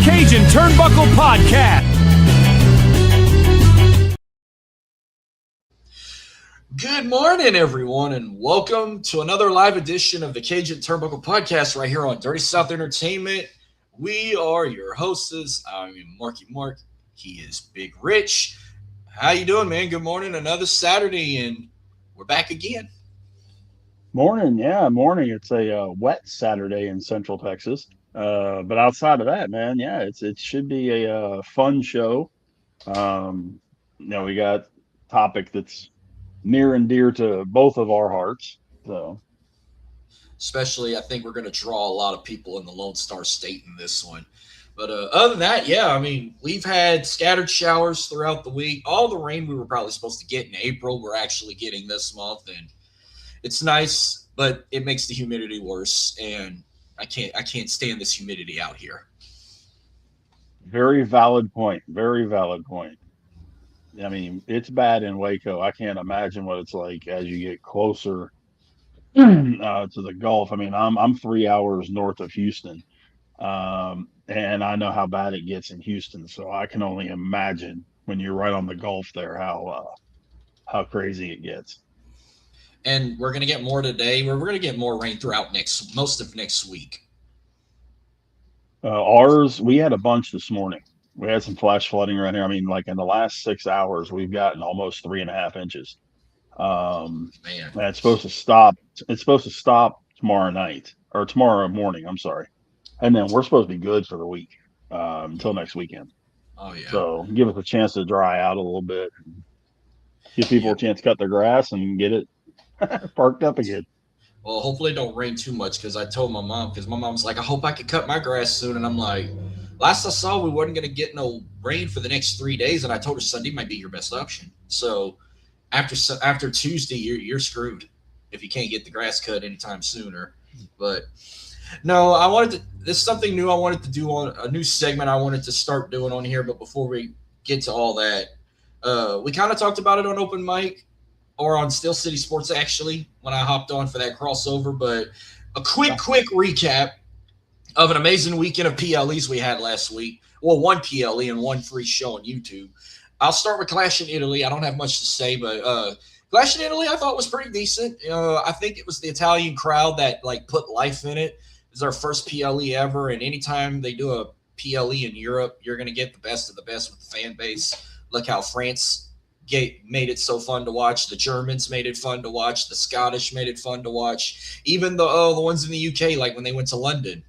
Cajun Turnbuckle Podcast. Good morning, everyone, and welcome to another live edition of the Cajun Turnbuckle Podcast right here on Dirty South Entertainment. We are your hosts. I'm Marky Mark. He is Big Rich. How you doing, man? Good morning. Another Saturday, and we're back again. Morning. It's a wet Saturday in Central Texas. But outside of that, man, it should be a fun show. We got a topic that's near and dear to both of our hearts. So, Especially, I think we're going to draw a lot of people in the Lone Star State in this one. But other than that, we've had scattered showers throughout the week. All the rain we were probably supposed to get in April, we're actually getting this month, and it's nice, but it makes the humidity worse, and I can't stand this humidity out here. very valid point. Very valid point. I mean, it's bad in Waco. I can't imagine what it's like as you get closer to the Gulf. I mean, I'm 3 hours north of Houston, and I know how bad it gets in Houston. So I can only imagine when you're right on the Gulf there how crazy it gets. And we're going to get more today. We're going to get more rain throughout most of next week. We had a bunch this morning. We had some flash flooding right here. I mean, like in the last 6 hours, we've gotten almost 3.5 inches. Man, And it's supposed to stop. It's supposed to stop tomorrow night or tomorrow morning. I'm sorry. And then we're supposed to be good for the week until next weekend. oh yeah. So give us a chance to dry out a little bit, give people a chance to cut their grass and get it parked up again. Well, hopefully it don't rain too much, because I told my mom, because my mom's like, I hope I can cut my grass soon. And I'm like, last I saw, we wasn't going to get no rain for the next 3 days. And I told her Sunday might be your best option. So after Tuesday, you're screwed if you can't get the grass cut anytime sooner. But no, this is something new I wanted to do, on a new segment I wanted to start doing on here. But before we get to all that, we kind of talked about it on open mic, or on Steel City Sports, actually, when I hopped on for that crossover. But a quick recap of an amazing weekend of PLEs we had last week. Well, one PLE and one free show on YouTube. I'll start with Clash in Italy. I don't have much to say, but Clash in Italy I thought was pretty decent. I think it was the Italian crowd that put life in it. It was our first PLE ever, and anytime they do a PLE in Europe, you're going to get the best of the best with the fan base. Look how France made it so fun to watch. The Germans made it fun to watch. The Scottish made it fun to watch. Even the ones in the UK, like when they went to London,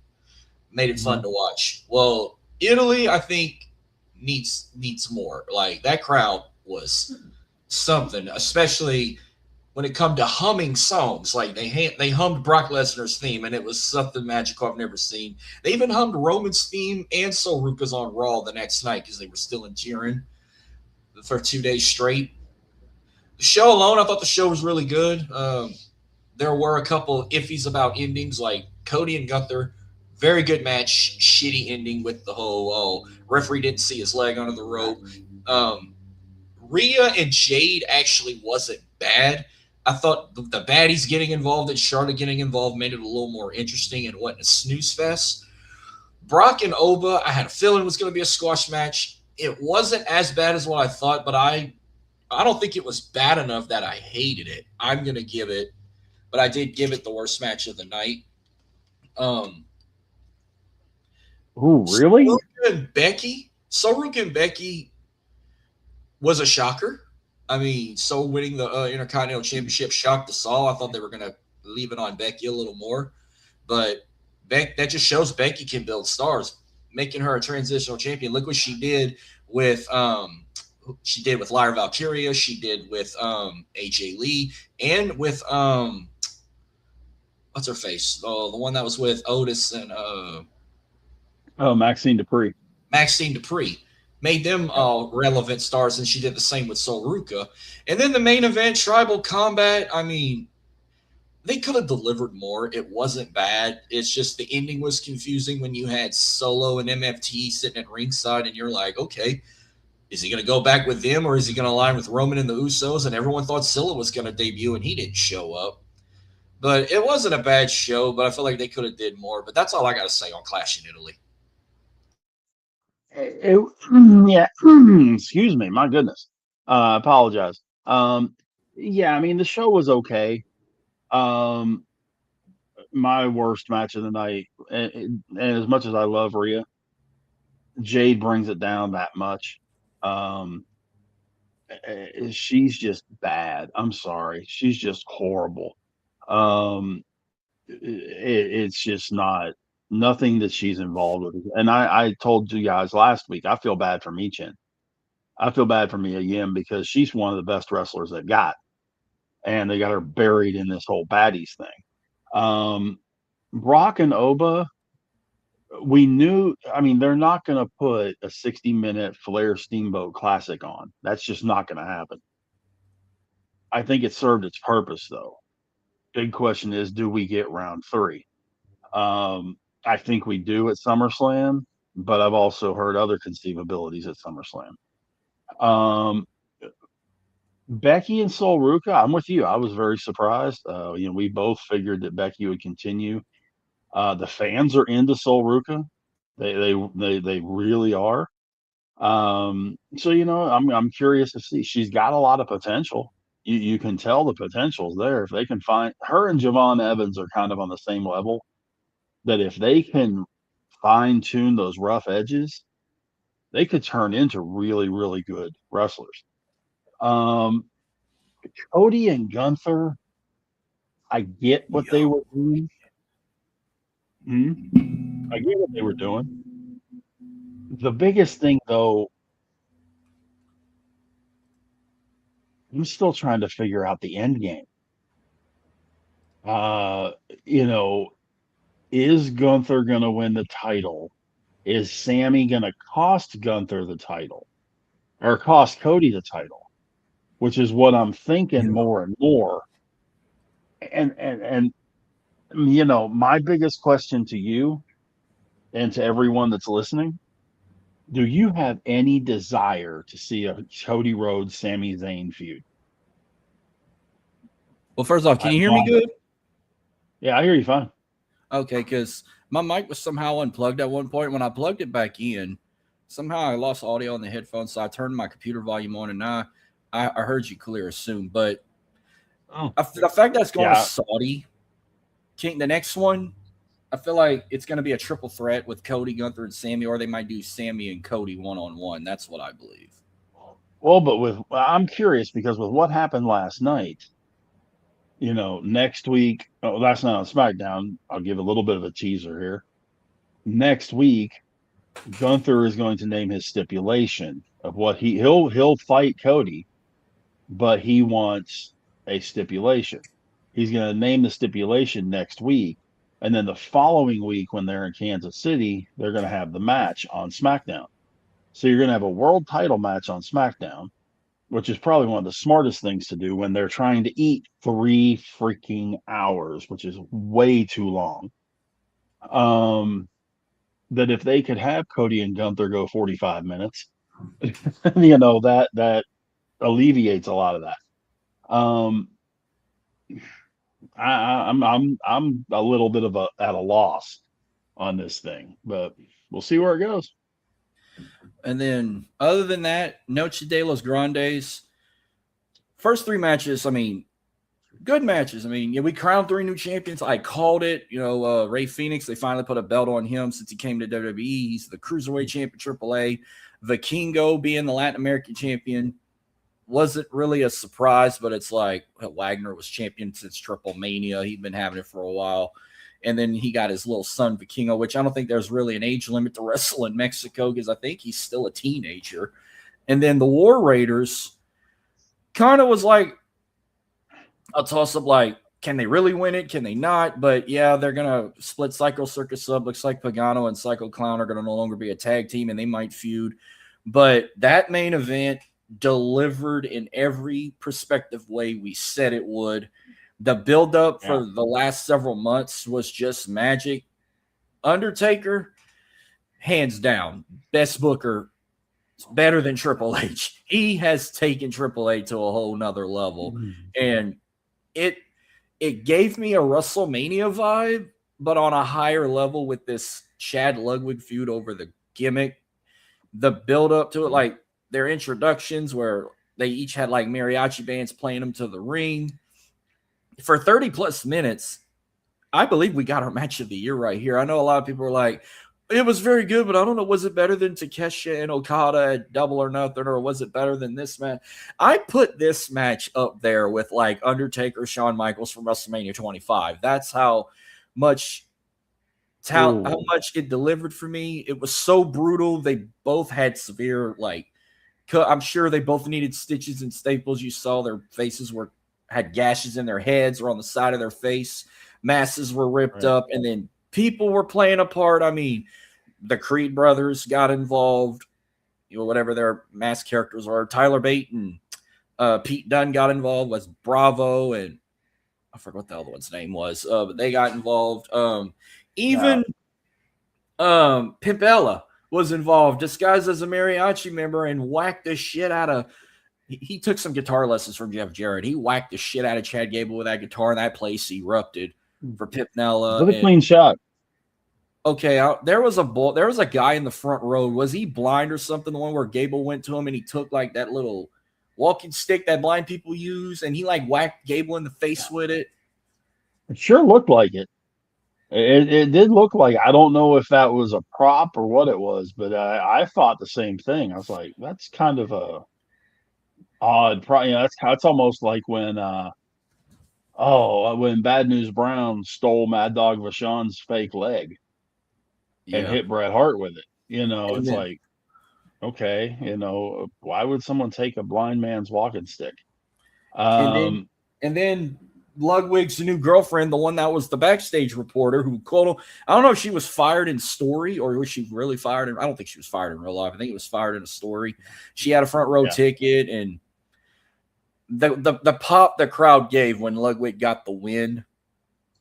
made it fun to watch. Well, Italy, I think, needs more. Like, that crowd was something, especially when it come to humming songs. Like, they hummed Brock Lesnar's theme, and it was something magical I've never seen. They even hummed Roman's theme and Sol Ruka's on Raw the next night, because they were still in cheering for 2 days straight. The show alone, I thought the show was really good. There were a couple iffies about endings, like Cody and Gunther. Very good match, shitty ending with the whole referee didn't see his leg under the rope. Rhea and Jade actually wasn't bad. I thought the baddies getting involved and Charlotte getting involved made it a little more interesting and wasn't a snooze fest. Brock and Oba, I had a feeling it was going to be a squash match. It wasn't as bad as what I thought, but I don't think it was bad enough that I hated it. I'm going to give it, but I did give it the worst match of the night. Really? Soruka and Becky was a shocker. I mean, winning the Intercontinental Championship shocked us all. I thought they were going to leave it on Becky a little more, but that just shows Becky can build stars, making her a transitional champion. Look what she did with Lyra Valkyria. She did with AJ Lee, and with what's her face? Oh, the one that was with Otis and Maxine Dupree. Maxine Dupree. Made them relevant stars, and she did the same with Sol Ruka. And then the main event, Tribal Combat, I mean, they could have delivered more. It wasn't bad. It's just the ending was confusing when you had Solo and MFT sitting at ringside, and you're like, okay, is he going to go back with them, or is he going to align with Roman and the Usos? And everyone thought Silla was going to debut, and he didn't show up. But it wasn't a bad show, but I feel like they could have did more. But that's all I got to say on Clash in Italy. Yeah. Excuse me. My goodness. I apologize. Yeah, I mean, the show was okay. Um, my worst match of the night, and as much as I love Rhea, Jade brings it down that much. Um, she's just bad. I'm sorry. She's just horrible. Um, it's just not nothing that she's involved with. And I told you guys last week, I feel bad for Michin. I feel bad for Mia Yim because she's one of the best wrestlers they've got, and they got her buried in this whole baddies thing. Brock and Oba, we knew. I mean, they're not going to put a 60-minute Flair Steamboat Classic on. That's just not going to happen. I think it served its purpose, though. Big question is, do we get round 3? I think we do at SummerSlam, but I've also heard other conceivabilities at SummerSlam. Becky and Sol Ruka, I'm with you. I was very surprised. We both figured that Becky would continue. The fans are into Sol Ruka. They really are. So I'm curious to see. She's got a lot of potential. You can tell the potential's there. If they can find her, and Javon Evans are kind of on the same level, that if they can fine tune those rough edges, they could turn into really, really good wrestlers. Cody and Gunther, I get what they were doing. I get what they were doing. The biggest thing, though, I'm still trying to figure out the end game. Uh, you know, is Gunther going to win the title? Is Sammy going to cost Gunther the title or cost Cody the title? Which is what I'm thinking more and more. And my biggest question to you and to everyone that's listening, do you have any desire to see a Cody Rhodes Sami Zayn feud? Well, first off, can you hear me good? Yeah, I hear you fine. Okay, because my mic was somehow unplugged at one point. When I plugged it back in, somehow I lost audio on the headphones, so I turned my computer volume on, and now I heard you clear as soon. But the fact that it's going to Saudi, the next one, I feel like it's going to be a triple threat with Cody, Gunther, and Sammy, or they might do Sammy and Cody one-on-one. That's what I believe. Well, but I'm curious because with what happened last night, next week, last night on SmackDown, I'll give a little bit of a teaser here. Next week, Gunther is going to name his stipulation of what he'll fight Cody, but he wants a stipulation. He's going to name the stipulation next week, and then the following week when they're in Kansas City, they're going to have the match on SmackDown. So you're going to have a world title match on SmackDown, which is probably one of the smartest things to do when they're trying to eat 3 freaking hours, which is way too long. That if they could have Cody and Gunther go 45 minutes, that alleviates a lot of that. I'm a little bit at a loss on this thing, but we'll see where it goes. And then, other than that, Noche de los Grandes, first 3 matches, I mean, good matches. I mean, we crowned 3 new champions. I called it. Rey Fenix, they finally put a belt on him since he came to WWE. He's the Cruiserweight champion, AAA. Vikingo being the Latin American champion wasn't really a surprise, but it's like Wagner was champion since Triple Mania. He'd been having it for a while. And then he got his little son, Vikingo, which I don't think there's really an age limit to wrestle in Mexico because I think he's still a teenager. And then the War Raiders kind of was like a toss-up, like, can they really win it? Can they not? But, yeah, they're going to split Psycho Circus up. Looks like Pagano and Psycho Clown are going to no longer be a tag team, and they might feud. But that main event delivered in every perspective way we said it would. The build-up for the last several months was just magic. Undertaker, hands down, best booker, better than Triple H. He has taken Triple H to a whole nother level. And it gave me a WrestleMania vibe, but on a higher level with this Chad Ludwig feud over the gimmick. the build up to it, like their introductions where they each had like mariachi bands playing them to the ring for 30 plus minutes. I believe we got our match of the year right here. I know a lot of people are like, it was very good, but I don't know. Was it better than Takeshi and Okada at Double or Nothing, or was it better than this match? I put this match up there with like Undertaker, Shawn Michaels from WrestleMania 25. That's how much talent, how much it delivered for me. It was so brutal. They both had severe, like, I'm sure they both needed stitches and staples. You saw their faces had gashes in their heads or on the side of their face. Masses were ripped up, and then people were playing a part. I mean, the Creed brothers got involved, whatever their mask characters are. Tyler Bate and Pete Dunne got involved, was Bravo, and I forgot what the other one's name was, but they got involved. Even Pimpella was involved, disguised as a mariachi member, and whacked the shit out of. He took some guitar lessons from Jeff Jarrett. He whacked the shit out of Chad Gable with that guitar, and that place erupted for Pimpella. With a clean shot. Okay, there was a guy in the front row. Was he blind or something? The one where Gable went to him and he took like that little walking stick that blind people use, and he like whacked Gable in the face with it. It sure looked like it. It did look like, I don't know if that was a prop or what it was, but I thought the same thing. I was like, that's kind of a odd. That's almost like when when Bad News Brown stole Mad Dog Vachon's fake leg and hit Bret Hart with it. It's like, okay, why would someone take a blind man's walking stick? And then Ludwig's new girlfriend, the one that was the backstage reporter who quote, I don't know if she was fired in story or was she really fired I don't think she was fired in real life. I think it was fired in a story. She had a front row ticket, and the pop the crowd gave when Ludwig got the win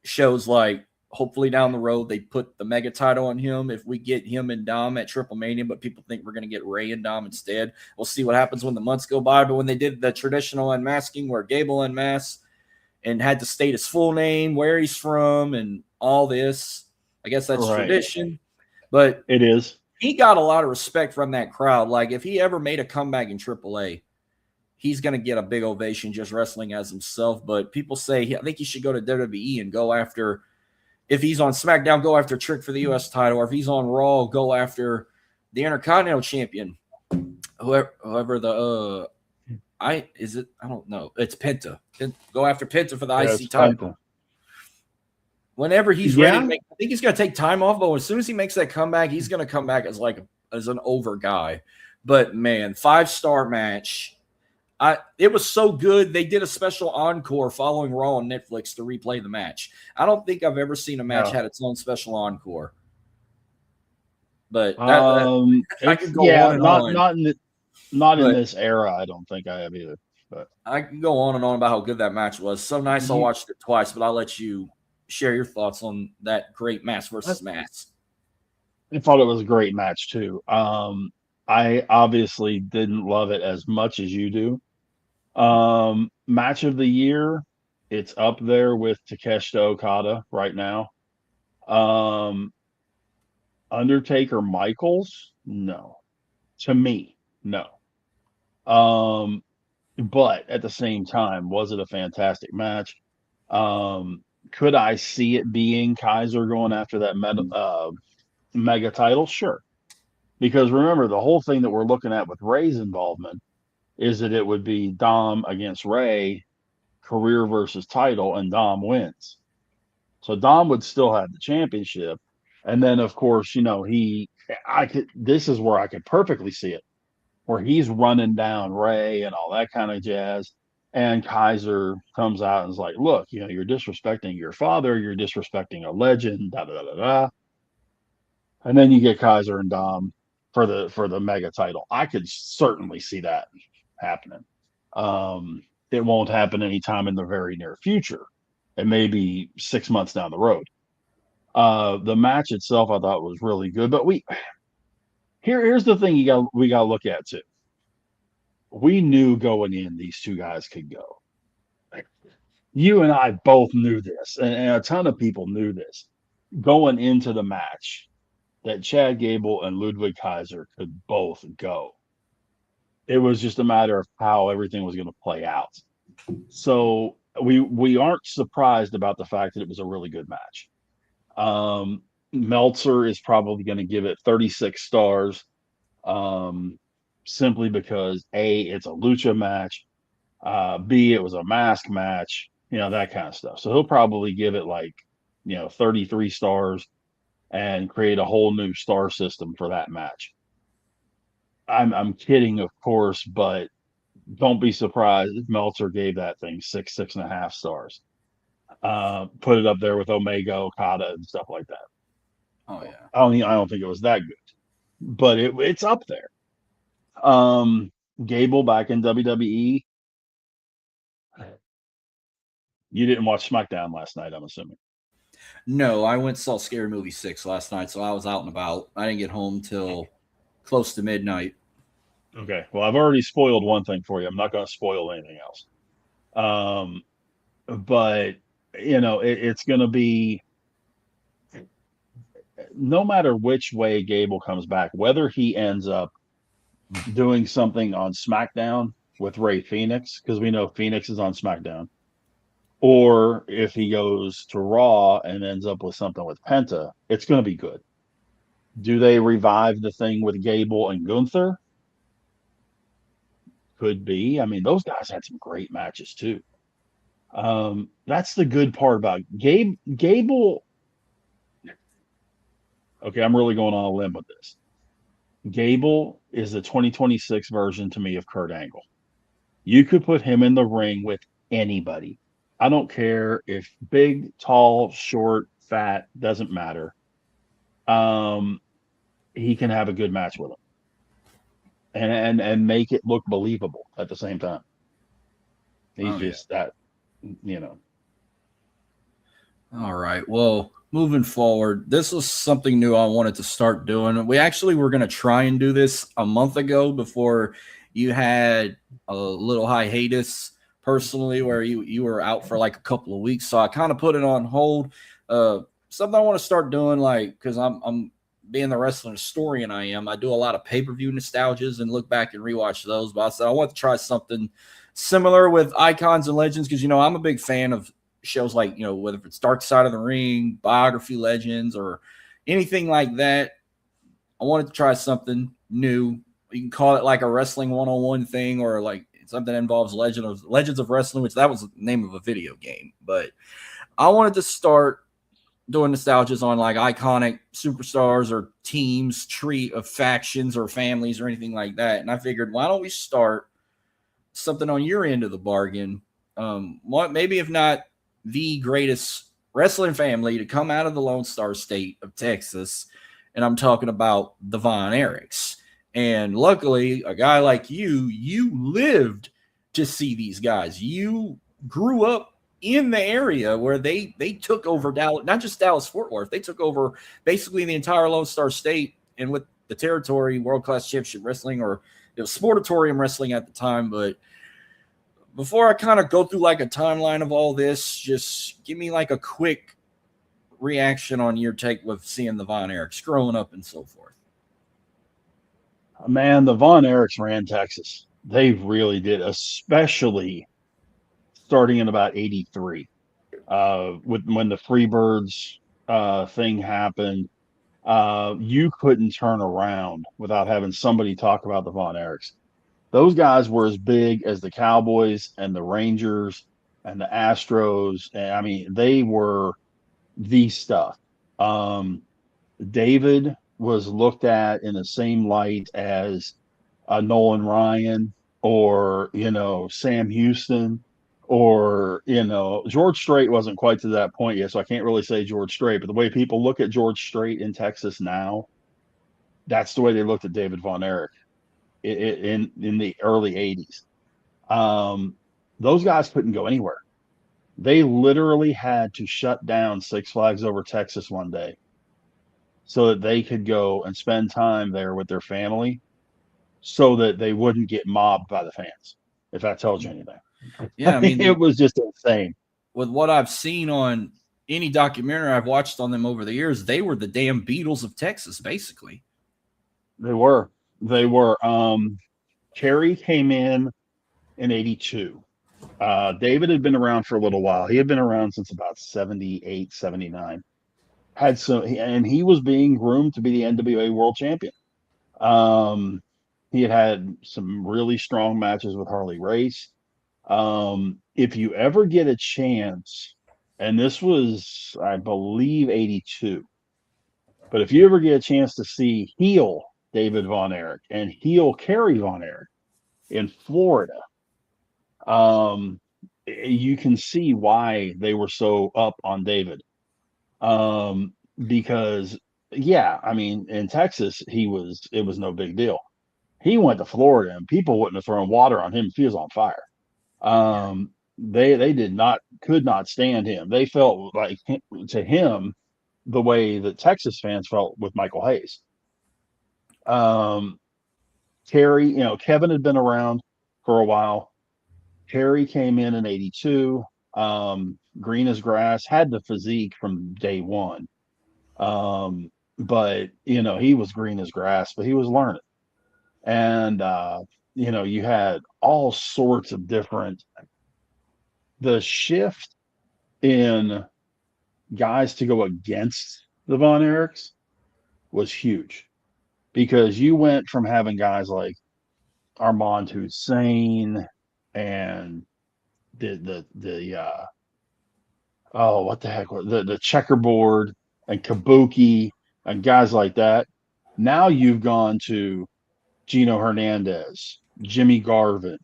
shows like hopefully down the road they put the mega title on him if we get him and Dom at Triple Mania, but people think we're going to get Ray and Dom instead. We'll see what happens when the months go by. But when they did the traditional unmasking where Gable unmasked and had to state his full name, where he's from, and all this, I guess that's tradition. But it is. He got a lot of respect from that crowd. Like if he ever made a comeback in AAA, he's going to get a big ovation just wrestling as himself. But people say, I think he should go to WWE and go after, if he's on SmackDown, go after Trick for the U.S. title, or if he's on Raw, go after the Intercontinental Champion. Whoever the I don't know. It's Penta. Go after Penta for the IC title. Penta. Whenever he's ready to I think he's going to take time off, but as soon as he makes that comeback, he's going to come back as an over guy. But man, 5-star match. It was so good. They did a special encore following Raw on Netflix to replay the match. I don't think I've ever seen a match had its own special encore. But I could go on and on. Not in this era. I don't think I have either. But I can go on and on about how good that match was. So nice. I watched it twice, but I'll let you share your thoughts on that great match versus match. I thought it was a great match too. I obviously didn't love it as much as you do. Match of the year, it's up there with Takeshita Okada right now. Undertaker Michaels, no. To me, no. But at the same time, was it a fantastic match? Could I see it being Kaiser going after that mega title? Sure. Because remember, the whole thing that we're looking at with Ray's involvement is that it would be Dom against Ray, career versus title, and Dom wins. So Dom would still have the championship. And then, of course, this is where I could perfectly see it, where he's running down Ray and all that kind of jazz. And Kaiser comes out and is like, look, you're disrespecting your father. You're disrespecting a legend, da, da, da, da, da. And then you get Kaiser and Dom for the mega title. I could certainly see that happening. It won't happen anytime in the very near future. It may be 6 months down the road. The match itself, I thought, was really good. But here's the thing we got to look at too. We knew going in these two guys could go. You and I both knew this, and a ton of people knew this going into the match. that Chad Gable and Ludwig Kaiser could both go. It was just a matter of how everything was going to play out. So we aren't surprised about the fact that it was a really good match. Meltzer is probably going to give it 36 stars, simply because A, it's a lucha match, B, it was a mask match, that kind of stuff. So he'll probably give it 33 stars and create a whole new star system for that match. I'm kidding, of course, but don't be surprised if Meltzer gave that thing 6.5 stars. Put it up there with Omega, Okada, and stuff like that. Oh yeah. I don't think it was that good, but it's up there. Gable back in WWE. You didn't watch SmackDown last night, I'm assuming. No, I went and saw Scary Movie 6 last night, so I was out and about. I didn't get home till close to midnight. Okay. Well, I've already spoiled one thing for you. I'm not going to spoil anything else. But it's going to be, no matter which way Gable comes back, whether he ends up doing something on SmackDown with Rey Fenix, because we know Phoenix is on SmackDown, or if he goes to Raw and ends up with something with Penta, it's going to be good. Do they revive the thing with Gable and Gunther? Could be. I mean, those guys had some great matches too. That's the good part about Gable. Okay, I'm really going on a limb with this. Gable is the 2026 version to me of Kurt Angle. You could put him in the ring with anybody. I don't care if big, tall, short, fat, doesn't matter. He can have a good match with him. And make it look believable at the same time. He's that. All right. Well, moving forward, this was something new I wanted to start doing. We actually were going to try and do this a month ago before you had a little hiatus personally, where you were out for like a couple of weeks. So I kind of put it on hold. Something I want to start doing, because I'm being the wrestling historian I do a lot of pay-per-view nostalgias and look back and rewatch those. But I said I want to try something similar with Icons and Legends, because I'm a big fan of shows like whether it's Dark Side of the Ring, Biography Legends, or anything like that. I wanted to try something new. You can call it like a wrestling 101 thing, or like something that involves Legends of Wrestling, which that was the name of a video game. But I wanted to start doing nostalgias on like iconic superstars or teams, tree of factions or families or anything like that. And I figured, why don't we start something on your end of the bargain? Maybe if not the greatest wrestling family to come out of the Lone Star State of Texas, and I'm talking about the Von Erichs. And luckily, a guy like you lived to see these guys. You grew up in the area where they took over Dallas, not just Dallas-Fort Worth. They took over basically the entire Lone Star State, and with the territory, World Class Championship Wrestling, or it was Sportatorium Wrestling at the time. But before I kind of go through like a timeline of all this, just give me like a quick reaction on your take with seeing the Von Erichs growing up and so forth. Man, the Von Erichs ran Texas. They really did, especially starting in about 83, when the Freebirds thing happened. You couldn't turn around without having somebody talk about the Von Erichs. Those guys were as big as the Cowboys and the Rangers and the Astros. And I mean, they were the stuff. David was looked at in the same light as Nolan Ryan, or Sam Houston, or George Strait wasn't quite to that point yet, so I can't really say George Strait. But the way people look at George Strait in Texas now, that's the way they looked at David Von Erich in the early 80s. Those guys couldn't go anywhere. They literally had to shut down Six Flags Over Texas one day so that they could go and spend time there with their family, so that they wouldn't get mobbed by the fans, if that tells you anything. Yeah, I mean, it was just insane. With what I've seen on any documentary I've watched on them over the years, they were the damn Beatles of Texas, basically. They were. Kerry came in 82. David had been around for a little while. He had been around since about 78, 79. And he was being groomed to be the NWA world champion. He had some really strong matches with Harley Race. If you ever get a chance, and this was, I believe, 82, but if you ever get a chance to see heel David Von Erich and heel Kerry Von Erich in Florida, you can see why they were so up on David. Because in Texas, it was no big deal. He went to Florida and people wouldn't have thrown water on him if he was on fire. They could not stand him. They felt like to him the way that Texas fans felt with Michael Hayes. Kerry, Kevin had been around for a while. Kerry came in 82. Green as grass, had the physique from day one. But he was green as grass, but he was learning. And you had all sorts of the shift in guys to go against the Von Erichs was huge, because you went from having guys like Armand Hussein and the checkerboard and Kabuki and guys like that. Now you've gone to Gino Hernandez, Jimmy Garvin,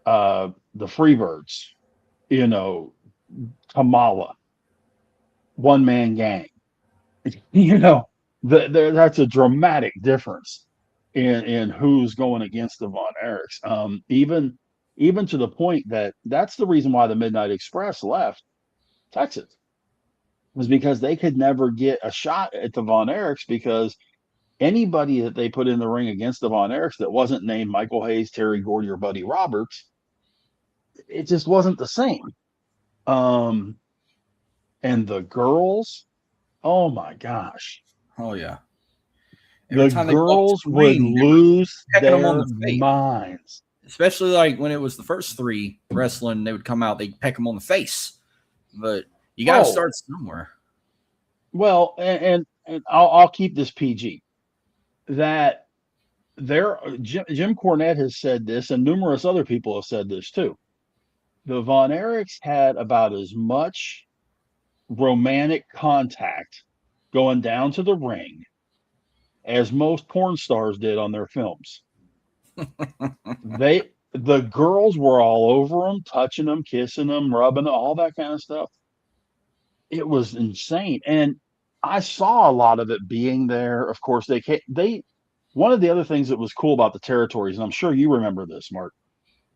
the Freebirds, Kamala, One Man Gang. That's a dramatic difference in who's going against the Von Erichs. Even to the point that's the reason why the Midnight Express left Texas, was because they could never get a shot at the Von Erichs, because anybody that they put in the ring against the Von Erichs that wasn't named Michael Hayes, Terry Gordy, or Buddy Roberts, it just wasn't the same. And the girls, oh my gosh. Oh yeah. The girls would lose their minds. Especially like when it was the first three wrestling, they would come out, they'd peck them on the face. But you got to start somewhere. Well, and I'll keep this PG. That Jim Cornette has said this, and numerous other people have said this too. The Von Erichs had about as much romantic contact going down to the ring as most porn stars did on their films. The girls were all over them, touching them, kissing them, rubbing them, all that kind of stuff. It was insane. And I saw a lot of it being there. Of course, one of the other things that was cool about the territories, and I'm sure you remember this, Mark.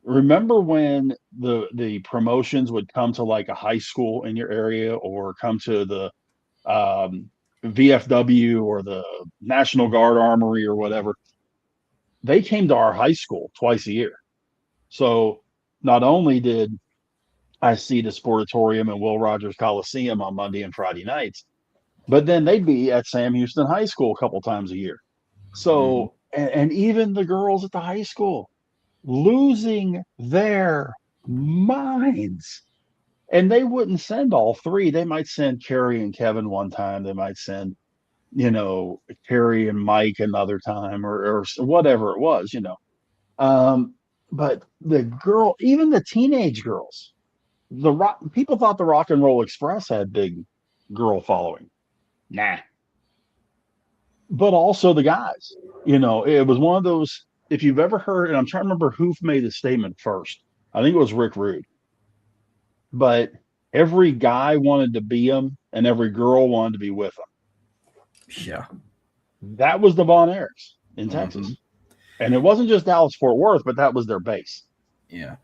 Remember when the promotions would come to like a high school in your area, or come to the VFW or the National Guard Armory or whatever? They came to our high school twice a year. So not only did I see the Sportatorium and Will Rogers Coliseum on Monday and Friday nights, but then they'd be at Sam Houston High School a couple times a year. So, and even the girls at the high school losing their minds. And they wouldn't send all three. They might send Kerry and Kevin one time. They might send, Kerry and Mike another time, or whatever it was, But even the teenage girls, people thought the Rock and Roll Express had big girl following. Nah. But also the guys, it was one of those, if you've ever heard, and I'm trying to remember who made the statement first. I think it was Rick Rude. But every guy wanted to be them, and every girl wanted to be with them. Yeah. That was the Von Erichs in Texas. And it wasn't just Dallas-Fort Worth, but that was their base. Yeah.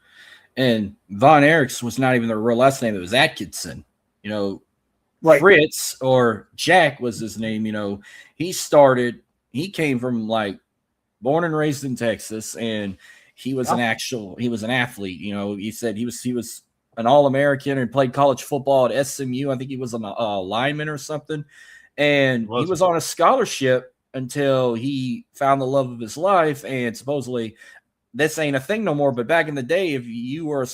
And Von Erichs was not even their real last name. It was Atkinson. Right. Fritz, or Jack was his name. He came from born and raised in Texas, and he was an athlete. He said he was an All-American and played college football at SMU. I think he was a lineman or something. And he was on a scholarship until he found the love of his life. And supposedly this ain't a thing no more. But back in the day, if you were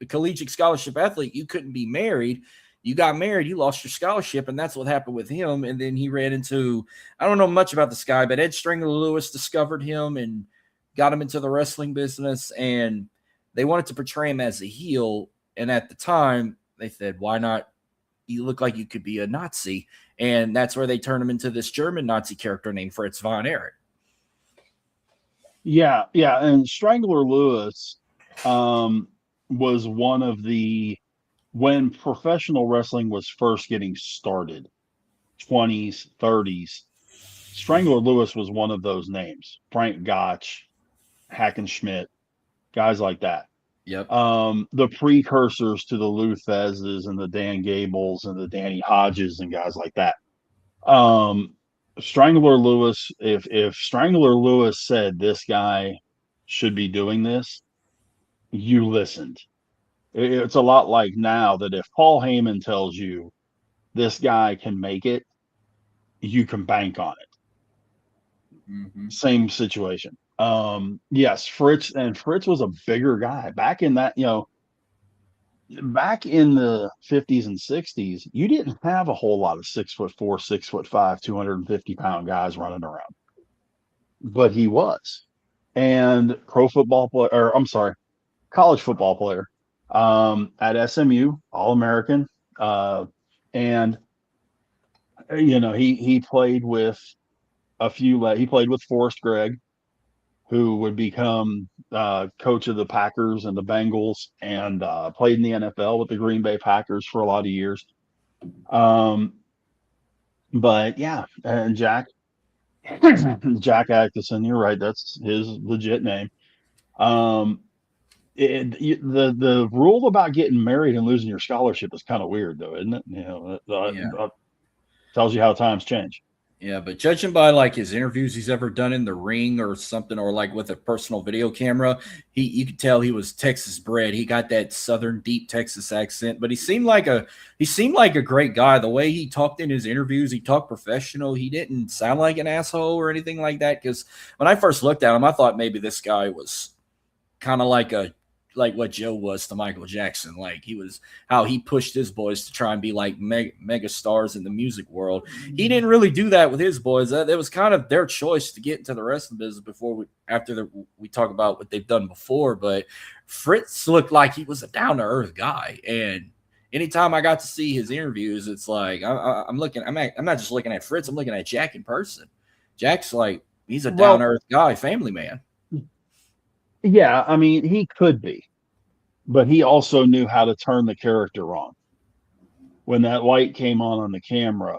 a collegiate scholarship athlete, you couldn't be married. You got married, you lost your scholarship, and that's what happened with him. And then he ran into, I don't know much about this guy, but Ed Strangler Lewis discovered him and got him into the wrestling business, and they wanted to portray him as a heel. And at the time, they said, why not? You look like you could be a Nazi. And that's where they turned him into this German Nazi character named Fritz von Erich. Yeah. And Strangler Lewis was one of the, when professional wrestling was first getting started, 20s, 30s, Strangler Lewis was one of those names. Frank Gotch, Hackenschmidt, guys like that. Yep. The precursors to the Lou Theszes and the Dan Gables and the Danny Hodges and guys like that. Strangler Lewis, if Strangler Lewis said this guy should be doing this, you listened. It's a lot like now that if Paul Heyman tells you this guy can make it, you can bank on it. Mm-hmm. Same situation. Yes, Fritz was a bigger guy back in that, back in the 50s and 60s, you didn't have a whole lot of 6'4", 6'5", 250-pound guys running around, but he was. And college football player, at SMU, All-American. And, he played with he played with Forrest Gregg, who would become coach of the Packers and the Bengals, and played in the NFL with the Green Bay Packers for a lot of years. But yeah, and Jack Atkinson, you're right, that's his legit name. The rule about getting married and losing your scholarship is kind of weird, though, isn't it? Tells you how times change. Yeah, but judging by like his interviews he's ever done in the ring or something, or like with a personal video camera, you could tell he was Texas bred. He got that southern deep Texas accent, but he seemed like a great guy. The way he talked in his interviews, he talked professional. He didn't sound like an asshole or anything like that. Because when I first looked at him, I thought maybe this guy was kind of like what Joe was to Michael Jackson. Like how he pushed his boys to try and be like mega stars in the music world. He didn't really do that with his boys. That was kind of their choice to get into the wrestling business after we talk about what they've done before. But Fritz looked like he was a down to earth guy. And anytime I got to see his interviews, it's like, I'm not just looking at Fritz, I'm looking at Jack in person. Jack's like, he's a down to earth guy, family man. Yeah, I mean, he could be, but he also knew how to turn the character on. When that light came on the camera,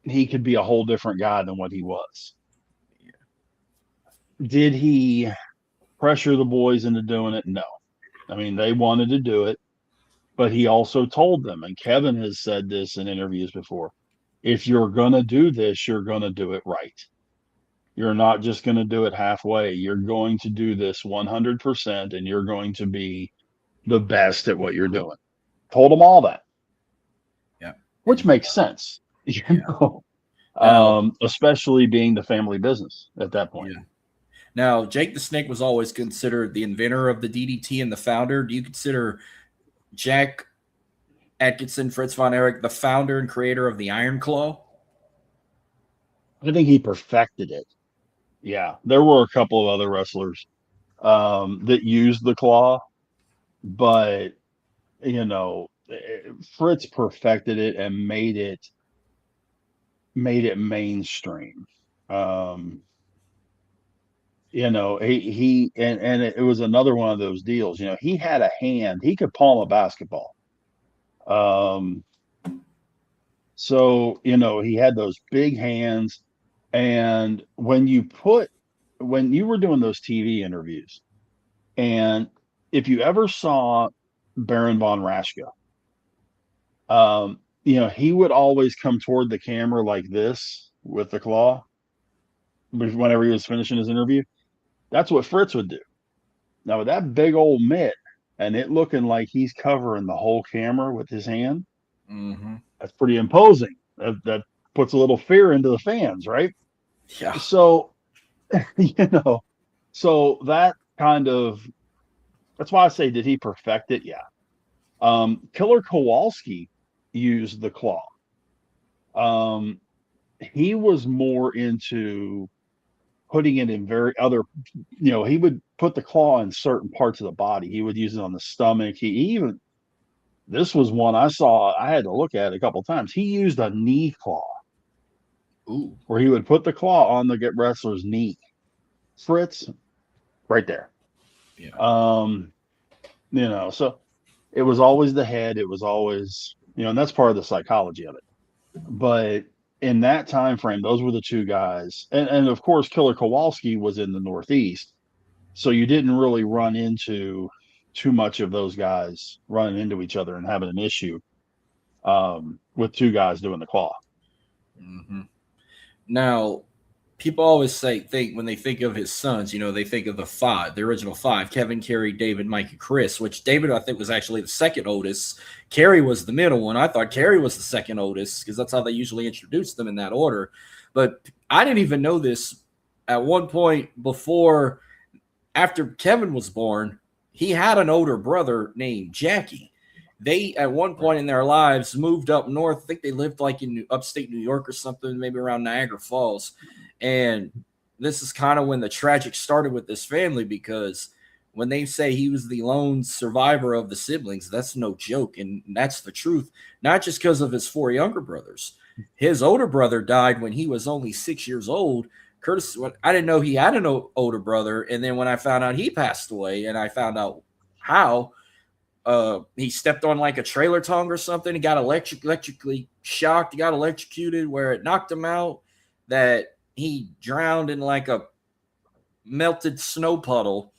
he could be a whole different guy than what he was. Yeah. Did he pressure the boys into doing it? No. I mean, they wanted to do it, but he also told them, and Kevin has said this in interviews before, if you're going to do this, you're going to do it right. You're not just going to do it halfway. You're going to do this 100%, and you're going to be the best at what you're doing. Told them all that. Yeah. Which makes sense, especially being the family business at that point. Yeah. Now, Jake the Snake was always considered the inventor of the DDT and the founder. Do you consider Jack Atkinson, Fritz von Erich, the founder and creator of the Iron Claw? I think he perfected it. Yeah, there were a couple of other wrestlers that used the claw, but Fritz perfected it and made it mainstream. It was another one of those deals. He had a hand; he could palm a basketball. So he had those big hands. And when you were doing those TV interviews, and if you ever saw Baron von Raschke, he would always come toward the camera like this with the claw whenever he was finishing his interview. That's what Fritz would do. Now with that big old mitt and it looking like he's covering the whole camera with his hand. Mm-hmm. That's pretty imposing. That puts a little fear into the fans, right? Yeah. So, so that kind of, that's why I say, did he perfect it? Yeah. Killer Kowalski used the claw. He was more into putting it in very other, he would put the claw in certain parts of the body. He would use it on the stomach. He even, this was one I saw, I had to look at it a couple of times. He used a knee claw. Ooh. Where he would put the claw on the wrestler's knee. Fritz, right there. Yeah. So it was always the head. It was always, and that's part of the psychology of it. But in that time frame, those were the two guys. And of course, Killer Kowalski was in the Northeast. So you didn't really run into too much of those guys running into each other and having an issue with two guys doing the claw. Mm-hmm. Now, people always think when they think of his sons, they think of the original five: Kevin, Kerry, David, Mike, and Chris. Which David, I think, was actually the second oldest. Kerry was the middle one. I thought Kerry was the second oldest because that's how they usually introduced them in that order. But I didn't even know this at one point after Kevin was born. He had an older brother named Jackie. They, at one point in their lives, moved up north. I think they lived like in upstate New York or something, maybe around Niagara Falls. And this is kind of when the tragic started with this family, because when they say he was the lone survivor of the siblings, that's no joke. And that's the truth, not just because of his four younger brothers. His older brother died when he was only 6 years old. Curtis, I didn't know he had an older brother. And then when I found out he passed away and I found out how, he stepped on like a trailer tongue or something. He got electrically shocked. He got electrocuted where it knocked him out, that he drowned in like a melted snow puddle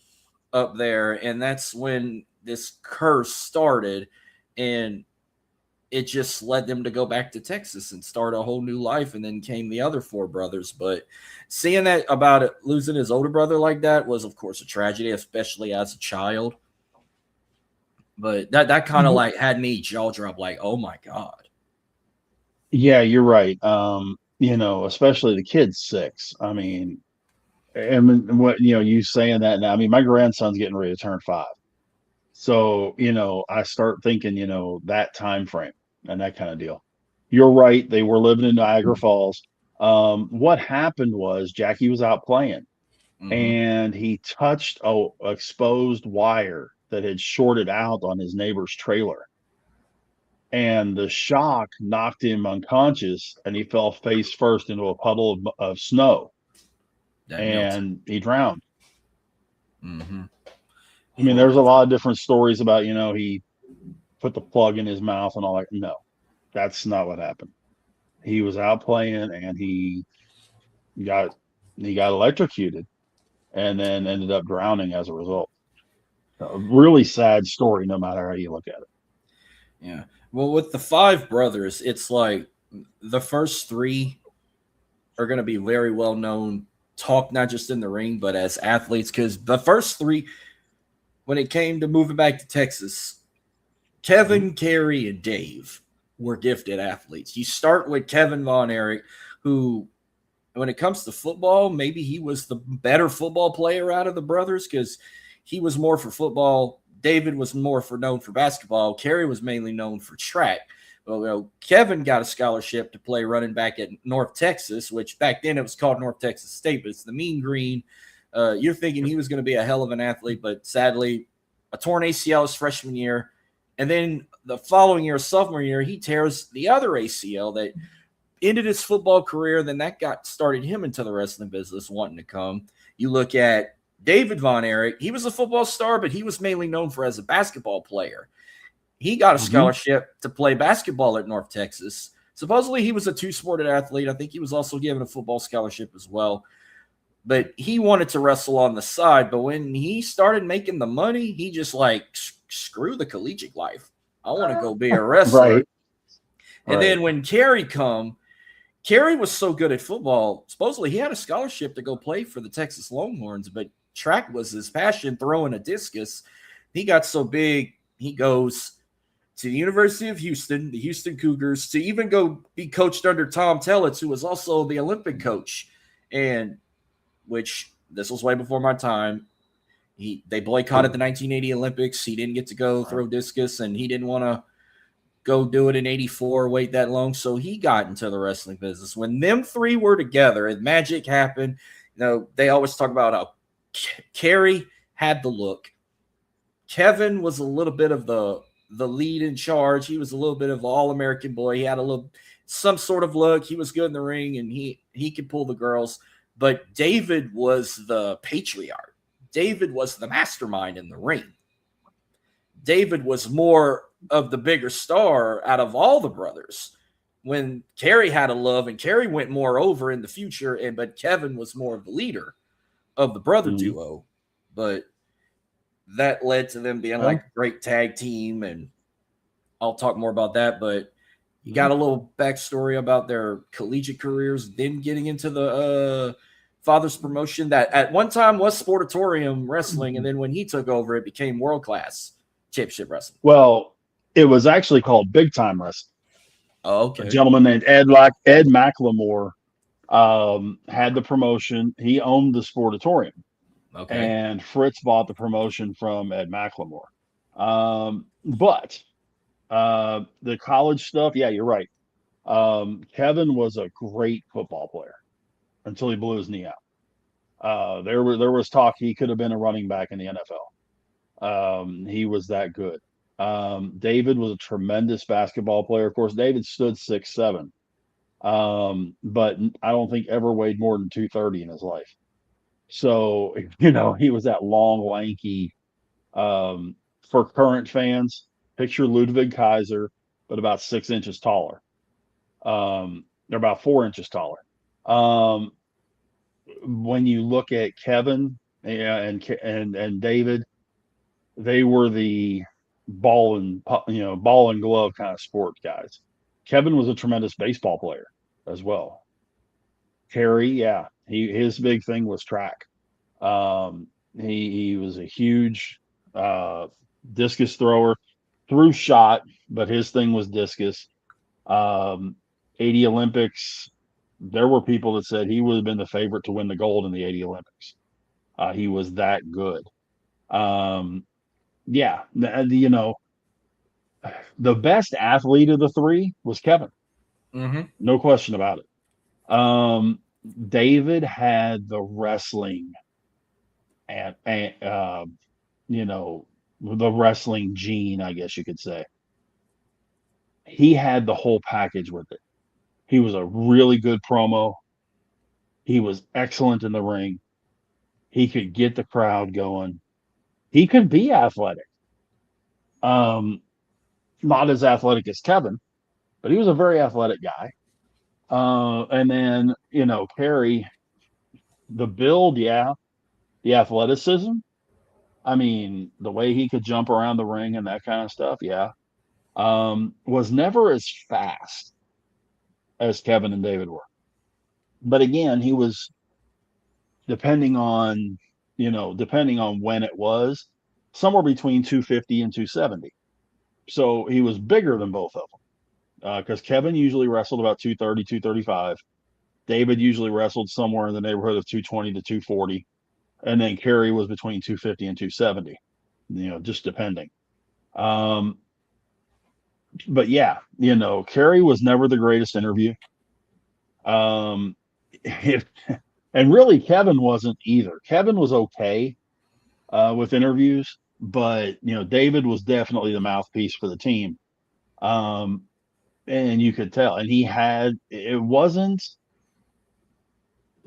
up there. And that's when this curse started. And it just led them to go back to Texas and start a whole new life. And then came the other four brothers. But seeing that about it, losing his older brother like that was, of course, a tragedy, especially as a child. But that kind of like had me jaw drop, like, oh my God. Yeah, you're right. Especially the kid's 6. I mean, and what, you saying that now, I mean, my grandson's getting ready to turn 5. So, I start thinking, that time frame and that kind of deal. You're right. They were living in Niagara Falls. What happened was Jackie was out playing and he touched a exposed wire that had shorted out on his neighbor's trailer. And the shock knocked him unconscious and he fell face first into a puddle of snow. And he drowned. Mm-hmm. I mean, there's a lot of different stories about, he put the plug in his mouth and all that. No, that's not what happened. He was out playing and he got electrocuted and then ended up drowning as a result. A really sad story, no matter how you look at it. Yeah. Well, with the 5 brothers, it's like the first 3 are going to be very well known, talk not just in the ring, but as athletes. Because the first 3, when it came to moving back to Texas, Kevin, Kerry, and Dave were gifted athletes. You start with Kevin Von Erich, who, when it comes to football, maybe he was the better football player out of the brothers because he was more for football. David was more known for basketball. Kerry was mainly known for track. Well, Kevin got a scholarship to play running back at North Texas, which back then it was called North Texas State, but it's the Mean Green. You're thinking he was going to be a hell of an athlete, but sadly, a torn ACL his freshman year. And then the following year, sophomore year, he tears the other ACL that ended his football career. Then that started him into the wrestling business, wanting to come. You look at David Von Erich. He was a football star, but he was mainly known as a basketball player. He got a scholarship to play basketball at North Texas. Supposedly he was a 2-sported athlete. I think he was also given a football scholarship as well. But he wanted to wrestle on the side. But when he started making the money, he just like, screw the collegiate life. I want to go be a wrestler. Right. And then when Kerry was so good at football, supposedly he had a scholarship to go play for the Texas Longhorns, but track was his passion, throwing a discus. he got so big, he goes to the University of Houston, the Houston Cougars, to even go be coached under Tom Tellitz, who was also the Olympic coach, and which this was way before my time. They boycotted the 1980 Olympics. He didn't get to go throw discus, and he didn't want to go do it in 84, wait that long. So he got into the wrestling business. When them three were together and magic happened, they always talk about how Kerry had the look. Kevin was a little bit of the lead in charge. He was a little bit of an all-American boy. He had some sort of look. He was good in the ring, and he could pull the girls. But David was the patriarch. David was the mastermind in the ring. David was more of the bigger star out of all the brothers. When Kerry had a love, and Kerry went more over in the future, but Kevin was more of the leader of the brother duo. But that led to them being like a great tag team, and I'll talk more about that. But you got a little backstory about their collegiate careers, then getting into the father's promotion that at one time was Sportatorium Wrestling, and then when he took over, it became World Class Championship Wrestling. Well, it was actually called Big Time Wrestling. Oh, okay. A gentleman named Ed McLemore had the promotion. He owned the Sportatorium. Okay. And Fritz bought the promotion from Ed McLemore. But the college stuff, yeah, you're right. Kevin was a great football player until he blew his knee out. There was talk he could have been a running back in the NFL. He was that good. David was a tremendous basketball player. Of course, David stood 6'7", but I don't think ever weighed more than 230 in his life. So, he was that long, lanky, for current fans, picture Ludwig Kaiser, but about 6 inches taller. They're about 4 inches taller. When you look at Kevin and David, they were the ball and glove kind of sport guys. Kevin was a tremendous baseball player as well. Kerry, yeah, his big thing was track. He was a huge discus thrower, threw shot, but his thing was discus. 80 Olympics, there were people that said he would have been the favorite to win the gold in the 80 Olympics. He was that good. Yeah, the best athlete of the three was Kevin. Mm-hmm. No question about it. David had the wrestling and the wrestling gene, I guess you could say. He had the whole package with it. He was a really good promo. He was excellent in the ring. He could get the crowd going. He could be athletic. Not as athletic as Kevin, but he was a very athletic guy. And then, Kerry, the build, yeah, the athleticism. I mean, the way he could jump around the ring and that kind of stuff, yeah, was never as fast as Kevin and David were. But again, he was depending on when it was, somewhere between 250 and 270. So he was bigger than both of them. Because Kevin usually wrestled about 230, 235. David usually wrestled somewhere in the neighborhood of 220 to 240. And then Kerry was between 250 and 270, just depending. But yeah, Kerry was never the greatest interview. And really Kevin wasn't either. Kevin was okay with interviews, but David was definitely the mouthpiece for the team. And you could tell, and it wasn't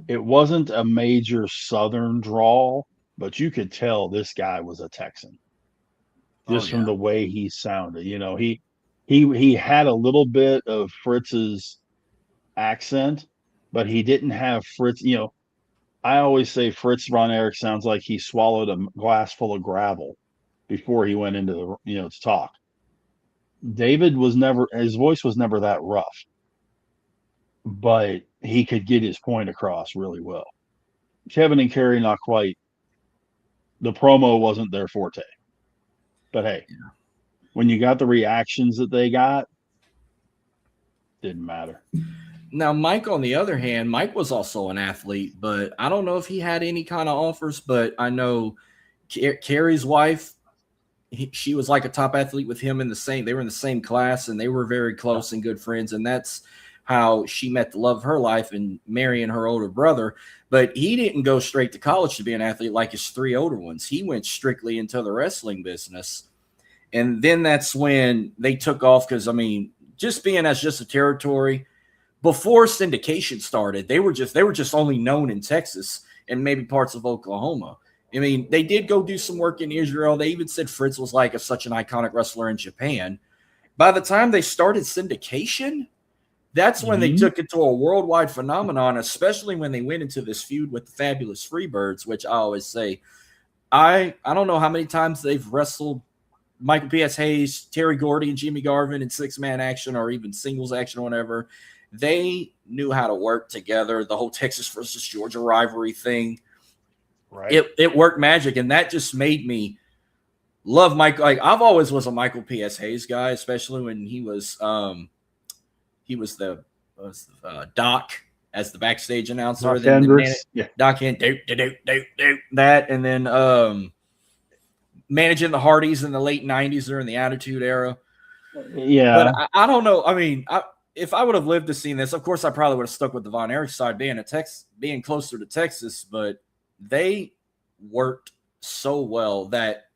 a major Southern drawl, but you could tell this guy was a Texan just from the way he sounded. He had a little bit of Fritz's accent, but he didn't have Fritz. I always say Fritz Von Erichs sounds like he swallowed a glass full of gravel before he went into to talk. David his voice was never that rough, but he could get his point across really well. Kevin and Kerry, not quite. The promo wasn't their forte. But hey, when you got the reactions that they got, didn't matter. Now, Mike, on the other hand, Mike was also an athlete, but I don't know if he had any kind of offers, but I know Carrie's wife, she was like a top athlete with him they were in the same class, and they were very close and good friends. And that's how she met the love of her life and marrying her older brother. But he didn't go straight to college to be an athlete like his three older ones. He went strictly into the wrestling business. And then that's when they took off. Cause I mean, just being as just a territory before syndication started, they were just only known in Texas and maybe parts of Oklahoma. I mean, they did go do some work in Israel. They even said Fritz was like such an iconic wrestler in Japan. By the time they started syndication, that's when they took it to a worldwide phenomenon, especially when they went into this feud with the Fabulous Freebirds, which I always say, I don't know how many times they've wrestled Michael P.S. Hayes, Terry Gordy, and Jimmy Garvin in six-man action or even singles action or whatever. They knew how to work together. The whole Texas versus Georgia rivalry thing. Right. It worked magic, and that just made me love Mike. Like I've always was a Michael P.S. Hayes guy, especially when he was the Doc as the backstage announcer. Doc and that, and then managing the Hardys in the late '90s during the Attitude Era. Yeah, but I don't know. I mean, if I would have lived to see this, of course, I probably would have stuck with the Von Erichs side, being closer to Texas, but they worked so well that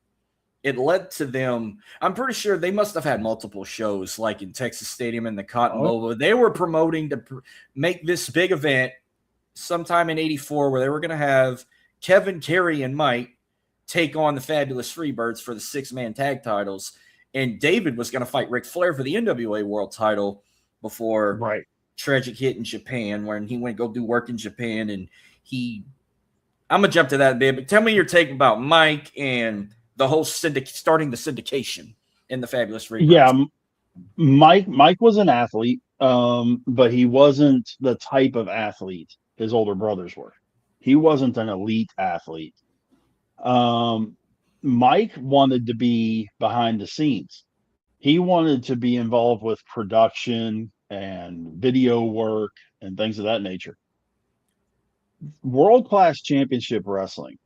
it led to them. I'm pretty sure they must have had multiple shows like in Texas Stadium and the Cotton Bowl. They were promoting to make this big event sometime in '84 where they were going to have Kevin, Kerry, and Mike take on the Fabulous Freebirds for the six-man tag titles. And David was going to fight Ric Flair for the NWA world title before tragic hit in Japan when he went to go do work in Japan. And I'm going to jump to that a bit, but tell me your take about Mike and the whole starting the syndication in the Fabulous Freebirds. Yeah, Mike was an athlete, but he wasn't the type of athlete his older brothers were. He wasn't an elite athlete. Mike wanted to be behind the scenes. He wanted to be involved with production and video work and things of that nature. World-class championship wrestling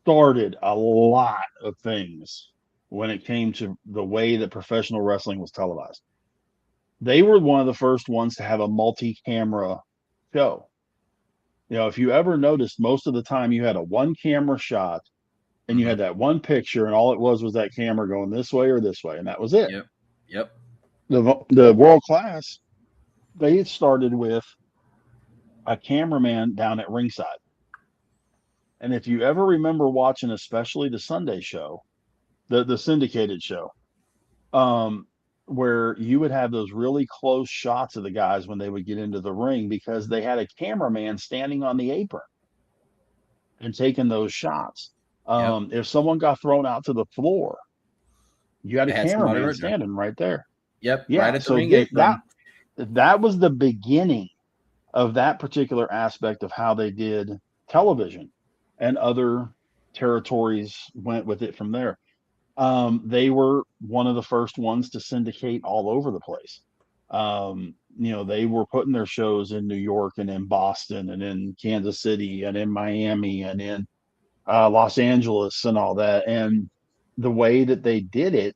started a lot of things when it came to the way that professional wrestling was televised. They were one of the first ones to have a multi-camera show. You know, if you ever noticed, most of the time you had a one-camera shot and you had that one picture, and all it was that camera going this way or this way, and that was it. Yep. The world class, they started with a cameraman down at ringside. And if you ever remember watching, especially the Sunday show, the syndicated show, where you would have those really close shots of the guys when they would get into the ring because they had a cameraman standing on the apron and taking those shots. If someone got thrown out to the floor, you had a cameraman standing right there. Yep. Yeah. Right at the ring apron. That was the beginning of that particular aspect of how they did television, and other territories went with it from there. They were one of the first ones to syndicate all over the place. They were putting their shows in New York and in Boston and in Kansas City and in Miami and in Los Angeles and all that. And the way that they did it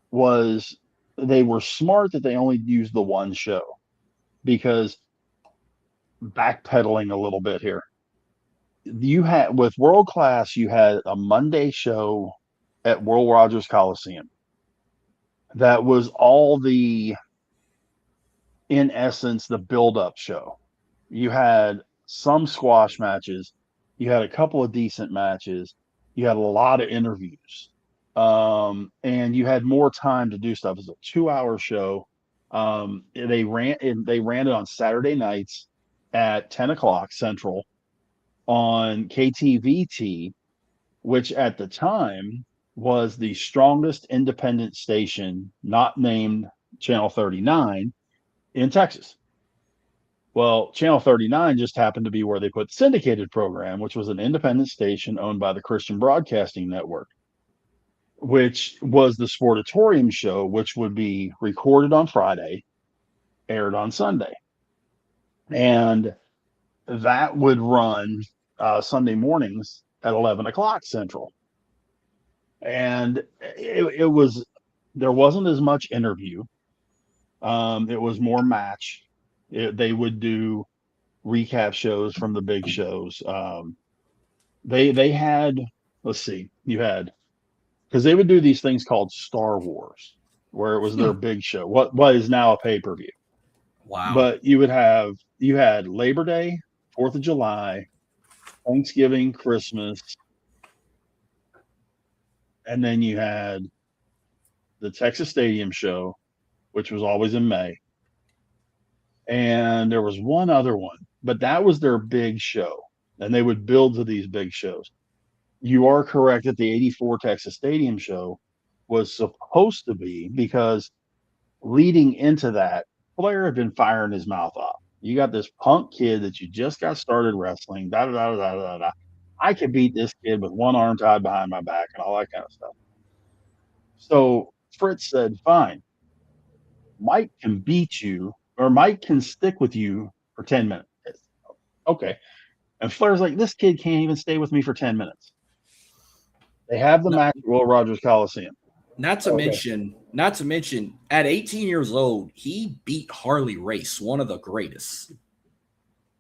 was they were smart that they only used the one show, because backpedaling a little bit here, you had with World Class, you had a Monday show at World Rogers Coliseum that was all in essence, the build-up show. You had some squash matches, you had a couple of decent matches, you had a lot of interviews, and you had more time to do stuff. It was a 2-hour show. They ran it on Saturday nights at 10 o'clock Central on KTVT, which at the time was the strongest independent station, not named Channel 39, in Texas. Well, Channel 39 just happened to be where they put the syndicated program, which was an independent station owned by the Christian Broadcasting Network. which was the Sportatorium show, which would be recorded on Friday, aired on Sunday. And that would run Sunday mornings at 11 o'clock Central. And there wasn't as much interview. It was more match. They would do recap shows from the big shows. They had, let's see, because they would do these things called Star Wars, where it was their big show. What is now a pay-per-view. Wow. But you had Labor Day, 4th of July, Thanksgiving, Christmas, and then you had the Texas Stadium show, which was always in May. And there was one other one, but that was their big show. And they would build to these big shows. You are correct that the 84 Texas Stadium show was supposed to be, because leading into that, Flair had been firing his mouth off. You got this punk kid that you just got started wrestling, da da da da da da. I could beat this kid with one arm tied behind my back and all that kind of stuff. So Fritz said, fine, Mike can beat you, or Mike can stick with you for 10 minutes. Okay. And Flair's like, this kid can't even stay with me for 10 minutes. They have the match at Will Rogers Coliseum. Not to mention, at 18 years old, he beat Harley Race, one of the greatest.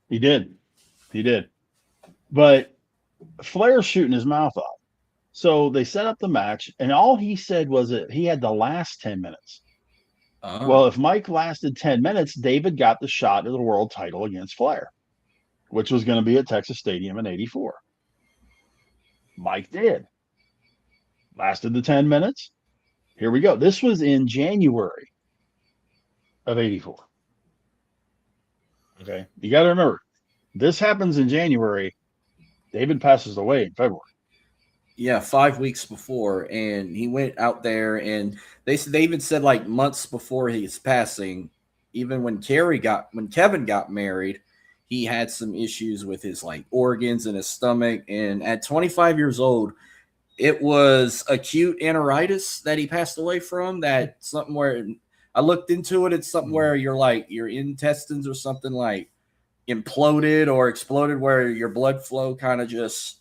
He did. But Flair's shooting his mouth off. So they set up the match, and all he said was that he had the last 10 minutes. Well, if Mike lasted 10 minutes, David got the shot at the world title against Flair, which was going to be at Texas Stadium in 84. Mike did. Lasted the 10 minutes. Here we go. This was in January of 84. Okay. You got to remember, this happens in January. David passes away in February. Yeah, 5 weeks before. And he went out there, and they even said like months before his passing, even when Kevin got married, he had some issues with his like organs and his stomach. And at 25 years old, it was acute enteritis that he passed away from. That something where I looked into it. It's something where your intestines or something like imploded or exploded, where your blood flow kind of just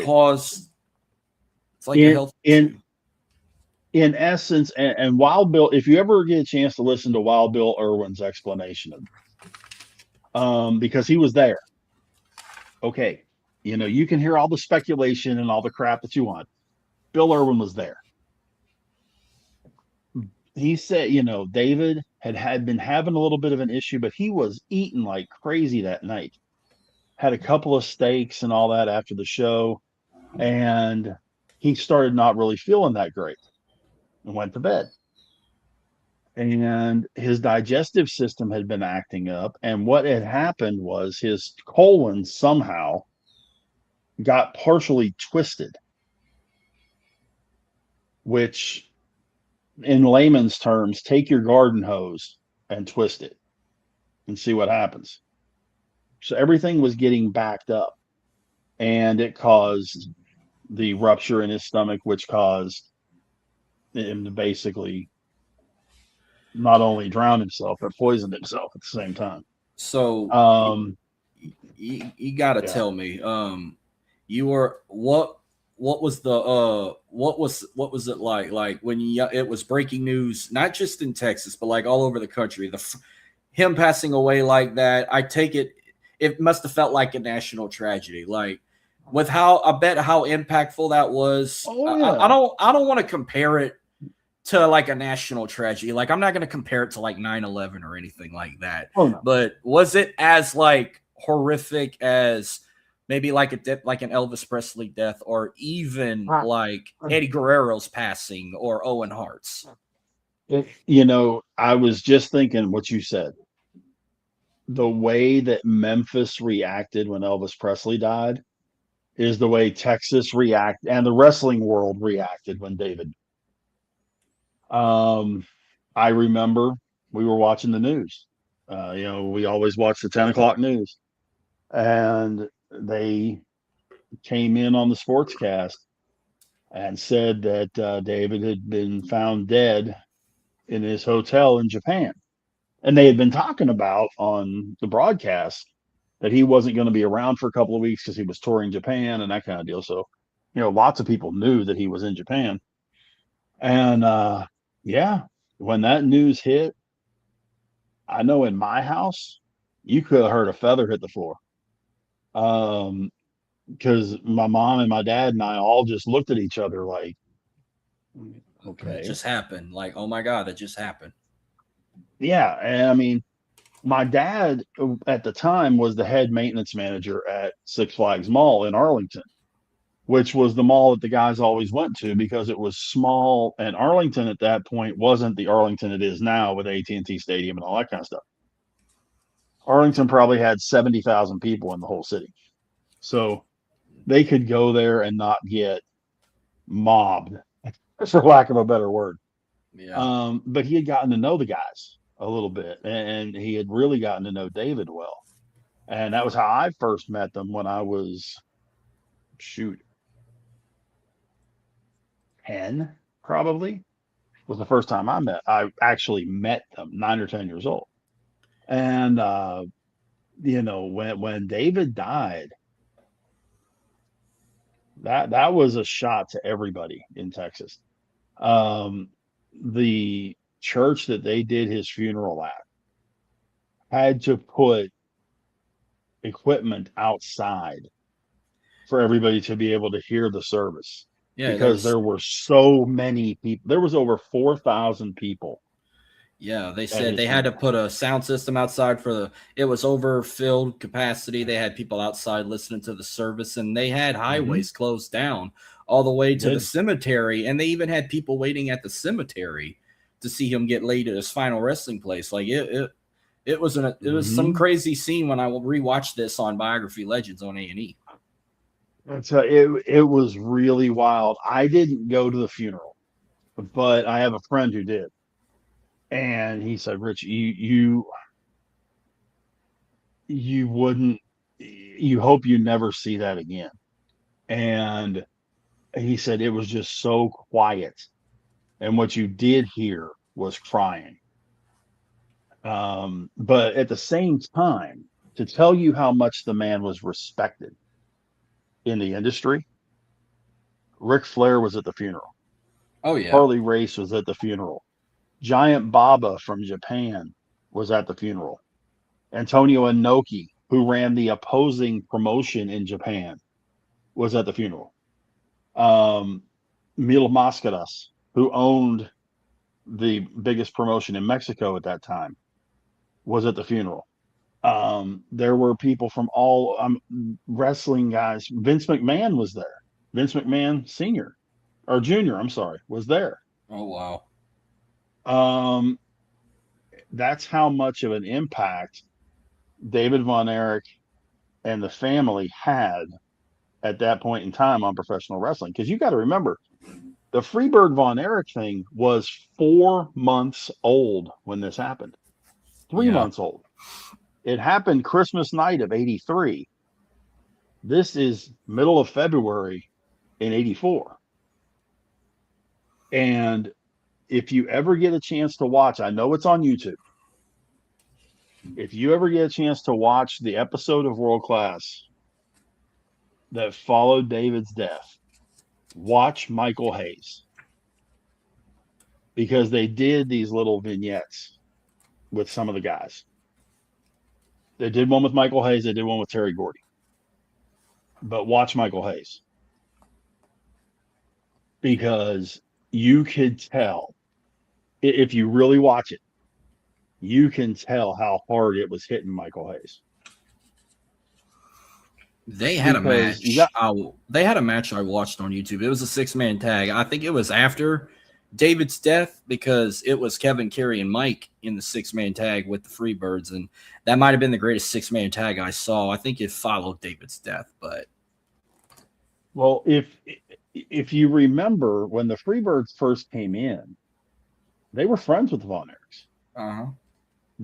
caused. It's like a health issue. In essence, and Wild Bill, if you ever get a chance to listen to Wild Bill Irwin's explanation of it, because he was there. Okay. You can hear all the speculation and all the crap that you want. Bill Irwin was there. He said, David had been having a little bit of an issue, but he was eating like crazy that night. Had a couple of steaks and all that after the show, and he started not really feeling that great and went to bed. And his digestive system had been acting up, and what had happened was his colon somehow got partially twisted, which in layman's terms, take your garden hose and twist it and see what happens. So everything was getting backed up, and it caused the rupture in his stomach, which caused him to basically not only drown himself, but poisoned himself at the same time. So you got to tell me, you were what was it like when it was breaking news, not just in Texas but like all over the country, him passing away like that? I take it must have felt like a national tragedy, like with how impactful that was. I don't want to compare it to like a national tragedy. Like I'm not going to compare it to like 9/11 or anything like that. No. But was it as like horrific as maybe like an Elvis Presley death, or even like Eddie Guerrero's passing, or Owen Hart's? I was just thinking what you said. The way that Memphis reacted when Elvis Presley died is the way Texas reacted, and the wrestling world reacted when David. I remember we were watching the news. We always watch the 10 o'clock news, and they came in on the sportscast. and said that David had been found dead in his hotel in Japan. And they had been talking about on the broadcast that he wasn't going to be around for a couple of weeks because he was touring Japan and that kind of deal. So, lots of people knew that he was in Japan. And yeah, when that news hit, I know in my house, you could have heard a feather hit the floor. Because my mom and my dad and I all just looked at each other like, okay. It just happened. Like, oh my God, that just happened. Yeah. And I mean, my dad at the time was the head maintenance manager at Six Flags Mall in Arlington, which was the mall that the guys always went to because it was small. And Arlington at that point wasn't the Arlington it is now with AT&T Stadium and all that kind of stuff. Arlington probably had 70,000 people in the whole city. So they could go there and not get mobbed, for lack of a better word. Yeah. But he had gotten to know the guys a little bit, and he had really gotten to know David well. And that was how I first met them when I was, 10, probably, was the first time I actually met them, 9 or 10 years old. And, when David died, that was a shot to everybody in Texas. The church that they did his funeral at had to put equipment outside for everybody to be able to hear the service. Yeah. Because there were so many people. There was over 4,000 people. Yeah, they said they had to put a sound system outside it was overfilled capacity. They had people outside listening to the service, and they had highways closed down all the way to the cemetery. And they even had people waiting at the cemetery to see him get laid at his final resting place. Like it was some crazy scene when I rewatched this on Biography Legends on A&E. So it was really wild. I didn't go to the funeral, but I have a friend who did. And he said, Rich, you hope you never see that again. And he said it was just so quiet. And what you did hear was crying. But at the same time, to tell you how much the man was respected in the industry, Ric Flair was at the funeral. Oh, yeah. Harley Race was at the funeral. Giant Baba from Japan was at the funeral. Antonio Inoki, who ran the opposing promotion in Japan, was at the funeral. Mil Mascaras, who owned the biggest promotion in Mexico at that time, was at the funeral. There were people from all wrestling guys. Vince McMahon was there. Vince McMahon Sr. or Jr., was there. Oh, wow. That's how much of an impact David Von Erich and the family had at that point in time on professional wrestling. Because you got to remember, the Freebird Von Erich thing was 4 months old when this happened. 3 months old. It happened Christmas night of '83. This is middle of February in '84. And if you ever get a chance to watch, I know it's on YouTube. If you ever get a chance to watch the episode of World Class that followed David's death, watch Michael Hayes. Because they did these little vignettes with some of the guys. They did one with Michael Hayes. They did one with Terry Gordy. But watch Michael Hayes. Because you could tell, if you really watch it, you can tell how hard it was hitting Michael Hayes. They had a match. They had a match I watched on YouTube. It was a 6-man tag. I think it was after David's death because it was Kevin, Kerry, and Mike in the 6-man tag with the Freebirds, and that might have been the greatest 6-man tag I saw. I think it followed David's death, but well, if you remember when the Freebirds first came in, they were friends with the Von Erichs. Uh-huh.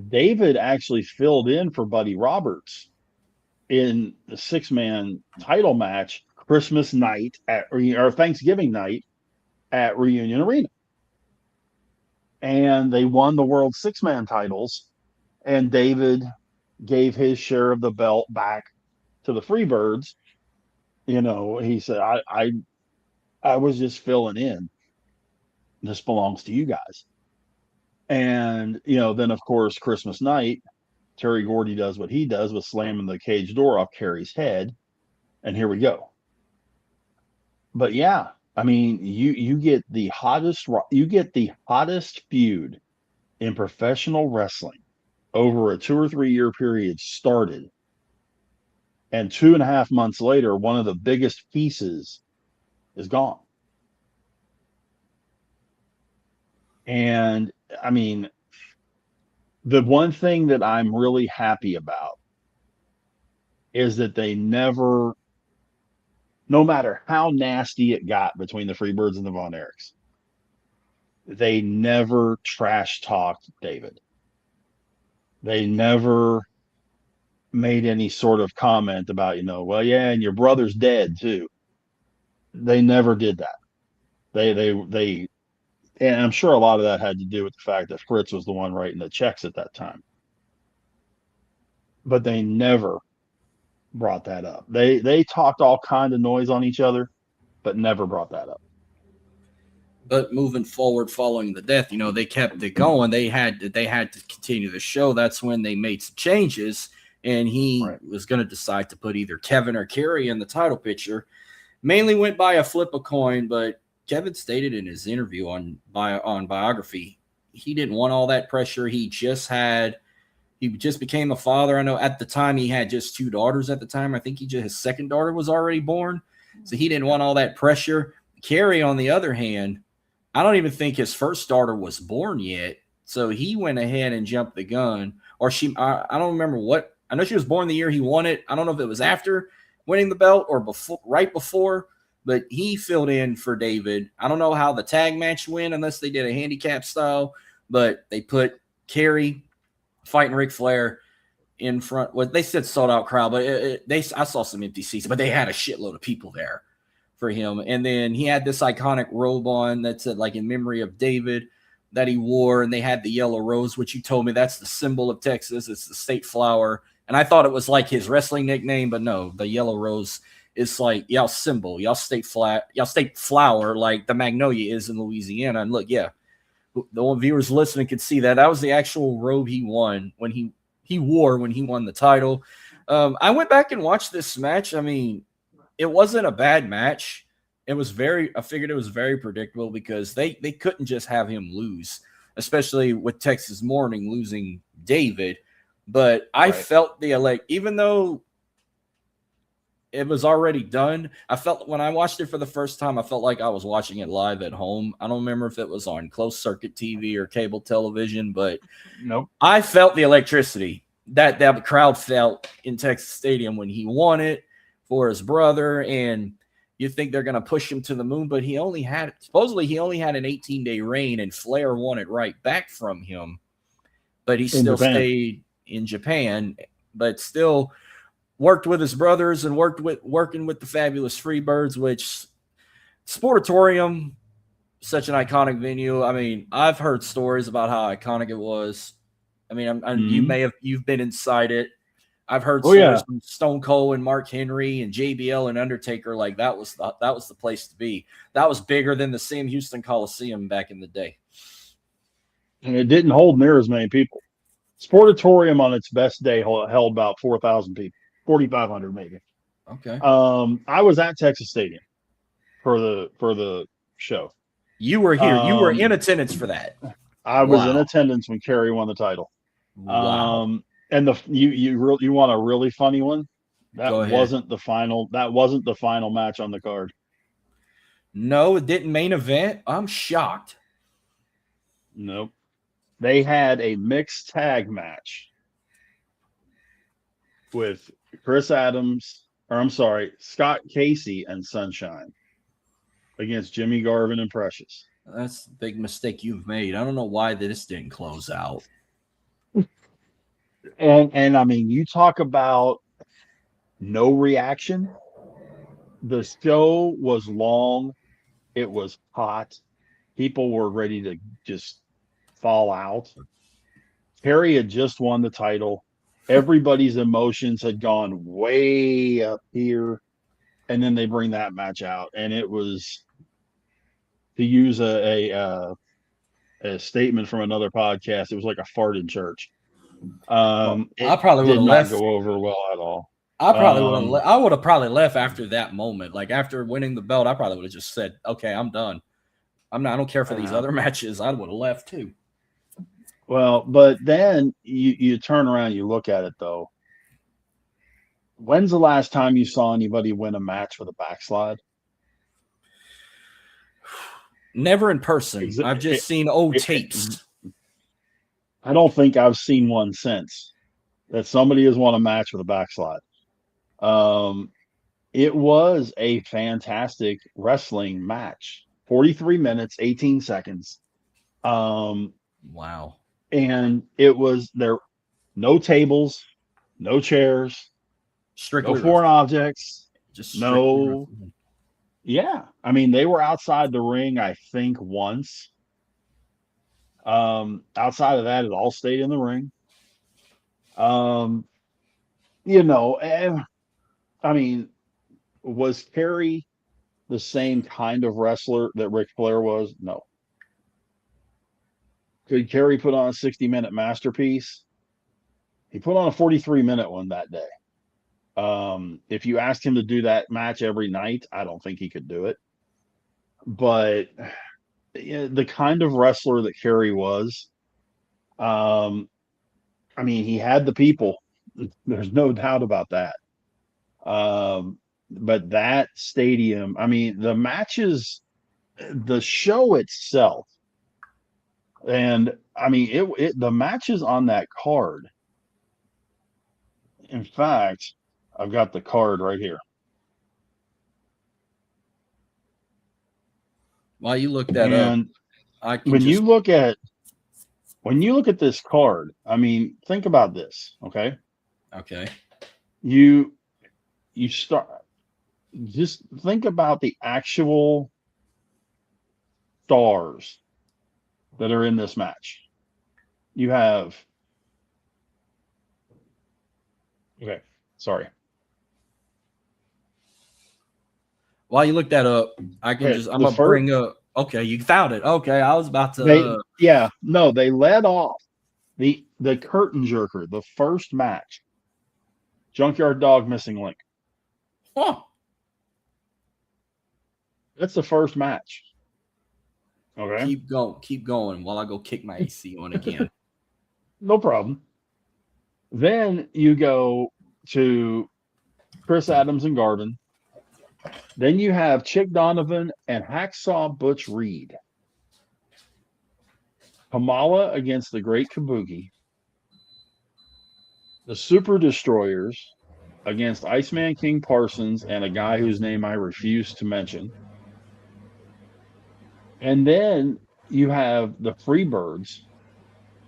David actually filled in for Buddy Roberts in the 6-man title match Christmas night or Thanksgiving night at Reunion Arena. And they won the world 6-man titles, and David gave his share of the belt back to the Freebirds. He said, I was just filling in. This belongs to you guys. And, then of course, Christmas night, Terry Gordy does what he does with slamming the cage door off Kerry's head. And here we go. But yeah, I mean, you get the hottest feud in professional wrestling over a 2 or 3 year period started. And 2.5 months later, one of the biggest pieces is gone. And I mean, the one thing that I'm really happy about is that they never, no matter how nasty it got between the Freebirds and the Von Erichs, they never trash talked David. They never made any sort of comment about, well, yeah, and your brother's dead too. They never did that. They and I'm sure a lot of that had to do with the fact that Fritz was the one writing the checks at that time. But they never brought that up. They talked all kind of noise on each other, but never brought that up. But moving forward, following the death, they kept it going. They had to continue the show. That's when they made some changes, and he was going to decide to put either Kevin or Kerry in the title picture. Mainly went by a flip a coin, but Kevin stated in his interview on Biography, he didn't want all that pressure. He just became a father. I know at the time he had just 2 daughters at the time. I think his second daughter was already born. So he didn't want all that pressure. Kerry, on the other hand, I don't even think his first daughter was born yet. So he went ahead and jumped the gun. Or I don't remember what. I know she was born the year he won it. I don't know if it was after winning the belt or right before. But he filled in for David. I don't know how the tag match went unless they did a handicap style, but they put Kerry fighting Ric Flair in front. Well, they said sold out crowd, but I saw some empty seats, but they had a shitload of people there for him. And then he had this iconic robe on that said like in memory of David that he wore, and they had the yellow rose, which you told me that's the symbol of Texas. It's the state flower. And I thought it was like his wrestling nickname, but no, the yellow rose is like y'all symbol, y'all state flower, like the magnolia is in Louisiana. And look, yeah, the old viewers listening could see that was the actual robe he won when he wore when he won the title. I went back and watched this match. I mean, it wasn't a bad match. I figured it was very predictable because they couldn't just have him lose, especially with Texas Morning losing David. But I felt even though it was already done, I felt when I watched it for the first time, I felt like I was watching it live at home. I don't remember if it was on closed circuit TV or cable television, but nope. I felt the electricity that the crowd felt in Texas Stadium when he won it for his brother. And you think they're going to push him to the moon, but supposedly he only had an 18-day reign, and Flair won it right back from him. But he still stayed in Japan, but still worked with his brothers and working with the fabulous Freebirds, which Sportatorium, such an iconic venue. I mean, I've heard stories about how iconic it was. I mean, you've been inside it. I've heard stories from Stone Cold and Mark Henry and JBL and Undertaker. Like that was the place to be. That was bigger than the Sam Houston Coliseum back in the day. And it didn't hold near as many people. Sportatorium on its best day held about 4,000 people. 4,500 maybe. Okay. I was at Texas Stadium for the show. You were here. You were in attendance for that. I was in attendance when Kerry won the title. Wow. And you want a really funny one? That wasn't the final match on the card. No, it didn't main event. I'm shocked. Nope. They had a mixed tag match with Scott Casey and Sunshine against Jimmy Garvin and Precious. That's the big mistake you've made. I don't know why this didn't close out. And I mean, you talk about no reaction. the show was long. It was hot. People were ready to just fall out. Perry had just won the title. Everybody's emotions had gone way up here. And then they bring that match out. And it was, to use a statement from another podcast, it was like a fart in church. I It probably would did have not left. go over well at all. I would have probably left after that moment. Like after winning the belt, I probably would have just said, "Okay, I'm done. I don't care for these other matches." I would have left too. Well, but then you turn around, you look at it though. When's the last time you saw anybody win a match with a backslide? Never in person. I've just seen old tapes. I don't think I've seen one since that somebody has won a match with a backslide. It was a fantastic wrestling match. 43 minutes, 18 seconds. Wow. And it was there, no tables, no chairs, Strictly no foreign objects, just no. Yeah. I mean, they were outside the ring, I think, once. Outside of that, it all stayed in the ring. I mean, was Kerry the same kind of wrestler that Ric Flair was? No. Could Kerry put on a 60-minute masterpiece? He put on a 43-minute one that day. If you asked him to do that match every night, I don't think he could do it. But the kind of wrestler that Kerry was, I mean, he had the people. There's no doubt about that. But that stadium, I mean, the matches, the show itself, and I mean, the matches on that card. In fact, I've got the card right here. While you look that up, when you look at this card, I mean, think about this, okay? Okay. You start, just think about the actual stars that are in this match. You have, okay, sorry. While you look that up, I'm gonna bring up. Okay, you found it. Okay, I was about to. They led off the curtain jerker, the first match. Junkyard Dog Missing Link. Huh. That's the first match. Okay. Keep going while I go kick my AC on again. No problem. Then you go to Chris Adams and Garvin. Then you have Chick Donovan and Hacksaw Butch Reed. Kamala against the Great Kabuki. The Super Destroyers against Iceman King Parsons and a guy whose name I refuse to mention. And then you have the Freebirds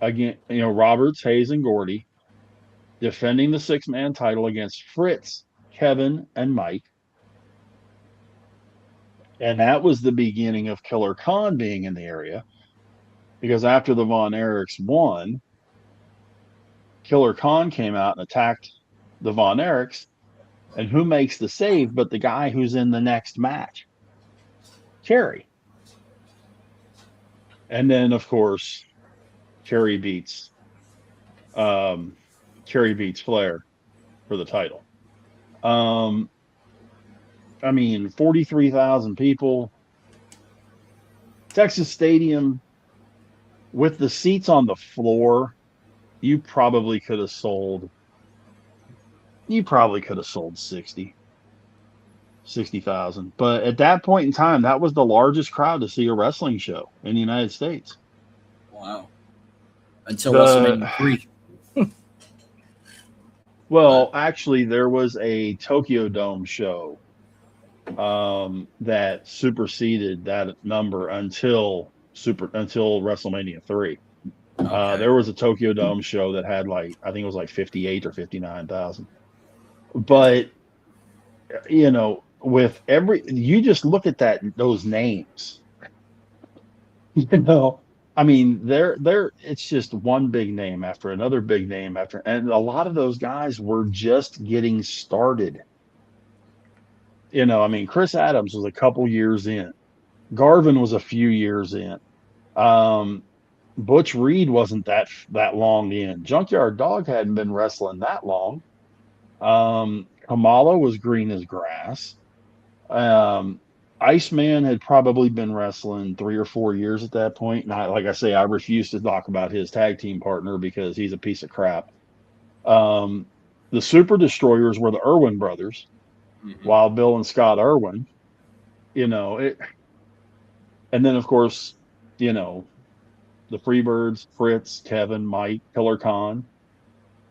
against, Roberts, Hayes, and Gordy defending the 6-man title against Fritz, Kevin, and Mike. And that was the beginning of Killer Khan being in the area, because after the Von Erichs won, Killer Khan came out and attacked the Von Erichs. And who makes the save but the guy who's in the next match? Kerry. And then, of course, Kerry beats Flair for the title. I mean, 43,000 people. Texas Stadium, with the seats on the floor, you probably could have sold 60,000. But at that point in time, that was the largest crowd to see a wrestling show in the United States. Wow. Until WrestleMania 3. Well, actually, there was a Tokyo Dome show that superseded that number until WrestleMania 3. Okay. There was a Tokyo Dome show that had I think it was 58 or 59,000. But with you just look at those names, I mean, it's just one big name after another big name and a lot of those guys were just getting started. I mean, Chris Adams was a couple years in. Garvin was a few years in. Um, Butch Reed wasn't that long in. Junkyard Dog hadn't been wrestling that long. Kamala was green as grass. Iceman had probably been wrestling 3 or 4 years at that point. And like I say, I refuse to talk about his tag team partner because he's a piece of crap. The Super Destroyers were the Irwin brothers, Wild Bill and Scott Irwin. And then of course, the Freebirds, Fritz, Kevin, Mike, Killer Khan.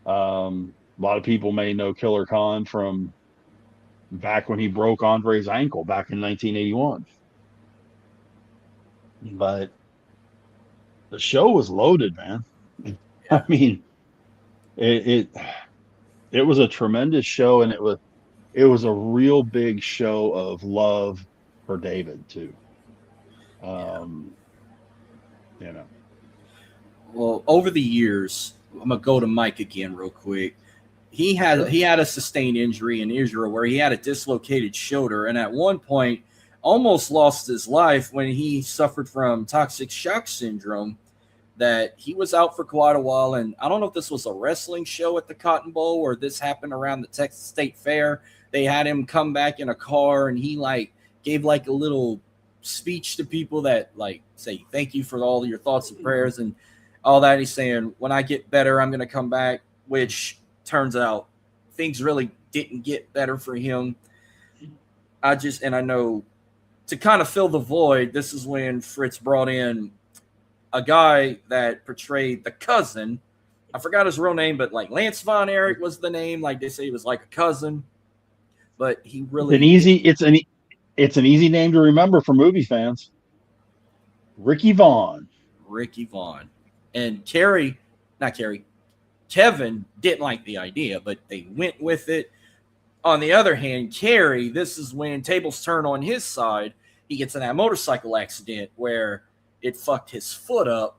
A lot of people may know Killer Khan from back when he broke Andre's ankle back in 1981. But the show was loaded, man. I mean, it was a tremendous show, and it was a real big show of love for David too. Well, over the years, I'm gonna go to Mike again real quick. He had a sustained injury in Israel where he had a dislocated shoulder, and at one point almost lost his life when he suffered from toxic shock syndrome. That he was out for quite a while, and I don't know if this was a wrestling show at the Cotton Bowl or this happened around the Texas State Fair. They had him come back in a car, and he gave a little speech to people that say thank you for all your thoughts and prayers and all that. He's saying, when I get better, I'm going to come back, which turns out things really didn't get better for him. I know to kind of fill the void, this is when Fritz brought in a guy that portrayed the cousin. I forgot his real name, but Lance Von Erich was the name. They say he was like a cousin, but he really it's an easy name to remember for movie fans. Ricky Vaughn. And Kevin didn't like the idea, but they went with it. On the other hand, Kerry, this is when tables turn on his side. He gets in that motorcycle accident where it fucked his foot up,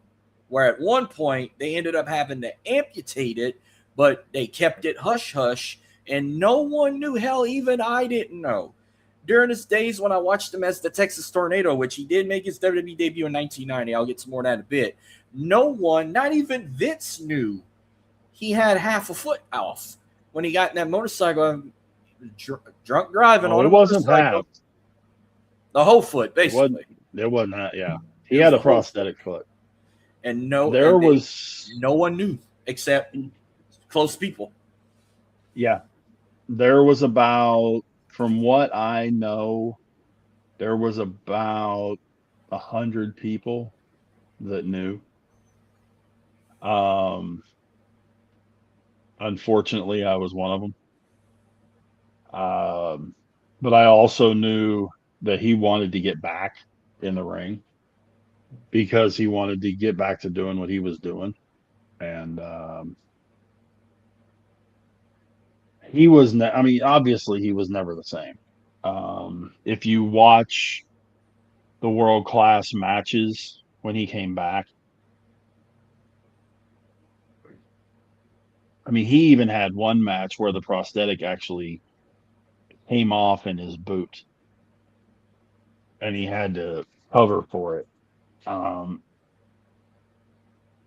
where at one point they ended up having to amputate it, but they kept it hush-hush, and no one knew. Hell, even I didn't know. During his days when I watched him as the Texas Tornado, which he did make his WWE debut in 1990, I'll get some more on that in a bit, no one, not even Vince, knew he had half a foot off when he got in that motorcycle, drunk driving on a wasn't motorcycle. half. The whole foot, basically. It wasn't that, yeah. He had a prosthetic foot. And no one knew except close people. Yeah. There was about, from what I know, there was about 100 people that knew. Unfortunately, I was one of them. But I also knew that he wanted to get back in the ring because he wanted to get back to doing what he was doing. And he was, obviously he was never the same. If you watch the world-class matches when he came back, he even had one match where the prosthetic actually came off in his boot and he had to cover for it.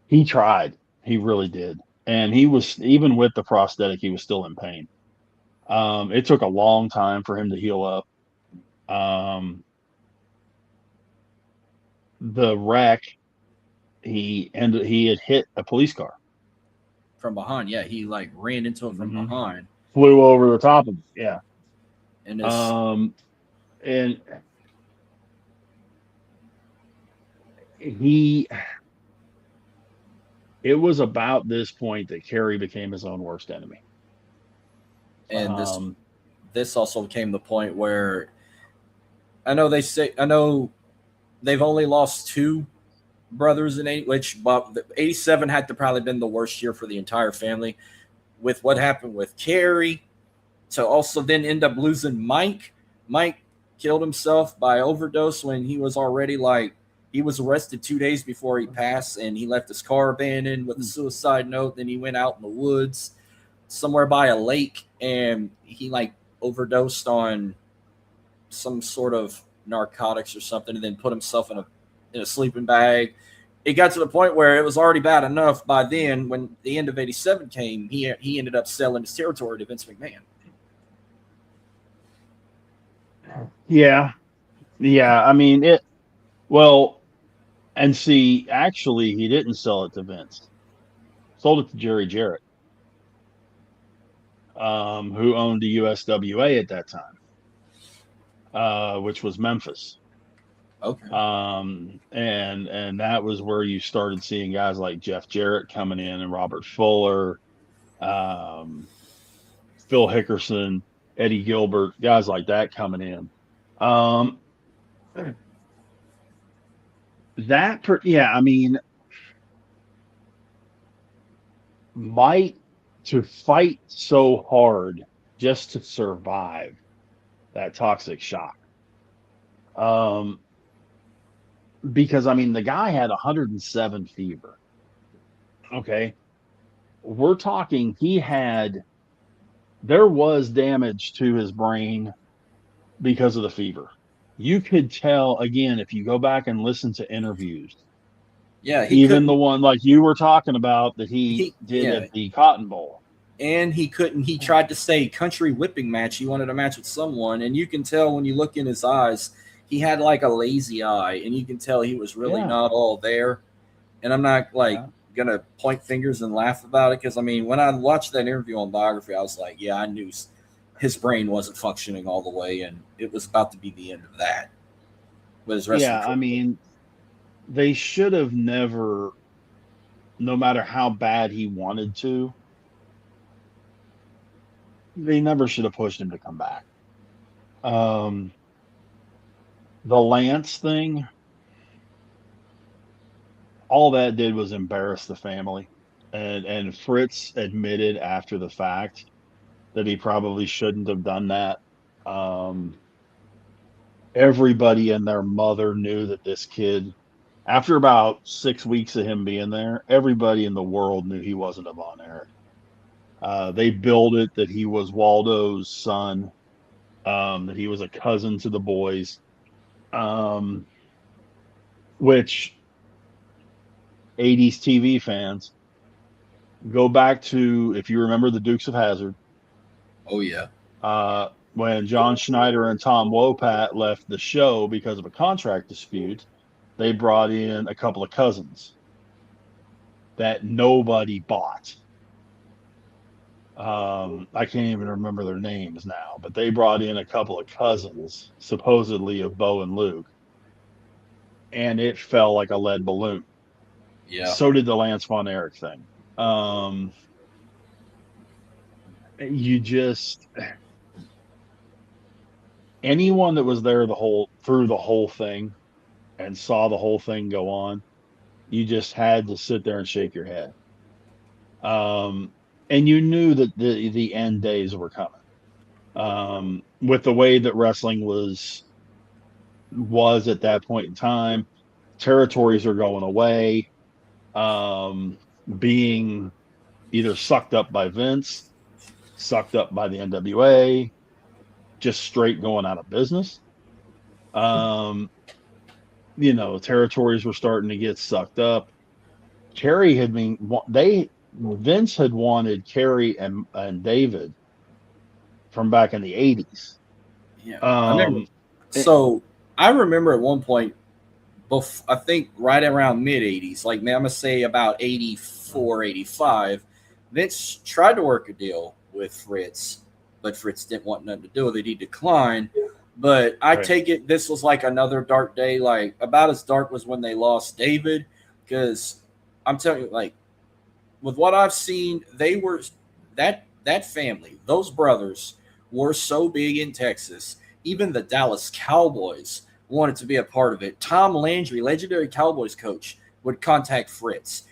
He tried. He really did. And he was, even with the prosthetic, he was still in pain. It took a long time for him to heal up. The wreck, he had hit a police car from behind. Yeah, he ran into it from behind. Flew over the top of it. Yeah. And it was about this point that Kerry became his own worst enemy. And this also came the point where I know they've only lost two brothers in 87 had to probably been the worst year for the entire family with what happened with Kerry, to also then end up losing Mike. Mike killed himself by overdose when he was already he was arrested 2 days before he passed, and he left his car abandoned with a suicide note. Then he went out in the woods somewhere by a lake, and he overdosed on some sort of narcotics or something, and then put himself in a sleeping bag. It got to the point where it was already bad enough by then. When the end of '87 came, he ended up selling his territory to Vince McMahon. Yeah. I mean it. Well, and see, actually, he didn't sell it to Vince. Sold it to Jerry Jarrett, who owned the USWA at that time, which was Memphis. Okay. And that was where you started seeing guys like Jeff Jarrett coming in, and Robert Fuller, Phil Hickerson, Eddie Gilbert, guys like that coming in. I mean, Mike, to fight so hard just to survive that toxic shock. Because I mean, the guy had 107 fever. Okay. We're talking there was damage to his brain because of the fever. You could tell, again, if you go back and listen to interviews. Yeah, even the one like you were talking about that he did at the Cotton Bowl. And he couldn't. He tried to say country whipping match. He wanted a match with someone, and you can tell when you look in his eyes, he had like a lazy eye, and you can tell he was really not all there. And I'm not gonna point fingers and laugh about it, because I mean, when I watched that interview on Biography, I was like, yeah, I knew his brain wasn't functioning all the way, and it was about to be the end of that. With his wrestling career. I mean, they should have never, no matter how bad he wanted to, they never should have pushed him to come back. The Lance thing, all that did was embarrass the family. And Fritz admitted after the fact that he probably shouldn't have done that. Everybody and their mother knew that this kid, after about 6 weeks of him being there, everybody in the world knew he wasn't a Von Erich. They billed it that he was Waldo's son, that he was a cousin to the boys, which 80s TV fans go back to, if you remember the Dukes of Hazzard. Oh, yeah. When John Schneider and Tom Wopat left the show because of a contract dispute, they brought in a couple of cousins that nobody bought. I can't even remember their names now, but they brought in a couple of cousins, supposedly of Bo and Luke, and it fell like a lead balloon. Yeah. So did the Lance Von Erich thing. Anyone that was there through the whole thing and saw the whole thing go on, you just had to sit there and shake your head. And you knew that the end days were coming. With the way that wrestling was at that point in time, territories are going away, being either sucked up by Vince, sucked up by the NWA, just straight going out of business. Territories were starting to get sucked up. Vince had wanted Kerry and David from back in the 80s. Yeah. I remember at one point, I think right around mid-80s, I'm going to say about 84, 85, Vince tried to work a deal with Fritz, but Fritz didn't want nothing to do with it. He declined. But I take it this was like another dark day, about as dark was when they lost David, because I'm telling you, with what I've seen, they were that family, those brothers were so big in Texas. Even the Dallas Cowboys wanted to be a part of it. Tom Landry, legendary Cowboys coach, would contact Fritz.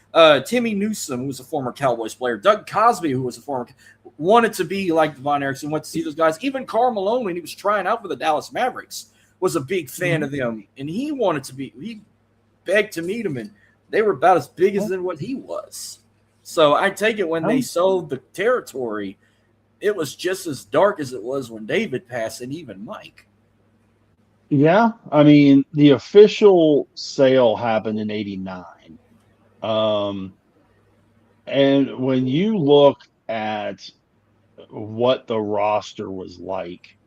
Timmy Newsom, who was a former Cowboys player, Doug Cosby, who was a former, wanted to be like the Von Erichs and went to see those guys. Even Karl Malone, when he was trying out for the Dallas Mavericks, was a big fan of them, and he wanted to be. He begged to meet him, and they were about as big as than what he was. So I take it when they sold the territory, it was just as dark as it was when David passed, and even Mike. Yeah, I mean, the official sale happened in '89. And when you look at what the roster was like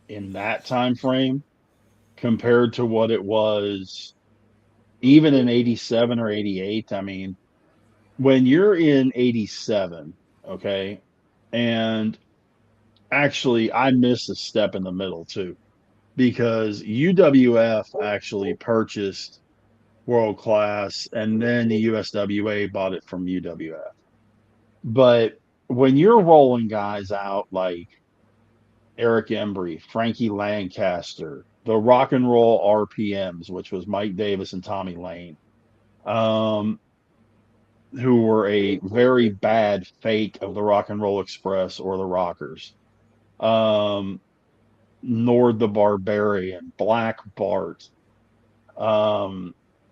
in that time frame compared to what it was even in '87 or '88, I mean, when you're in '87, okay, and actually I missed a step in the middle too, because UWF actually purchased World Class and then the USWA bought it from UWF. But when you're rolling guys out like Eric Embry, Frankie Lancaster, the Rock and Roll RPMs, which was Mike Davis and Tommy Lane, who were a very bad fake of the Rock and Roll Express or the Rockers. Nord the Barbarian, Black Bart.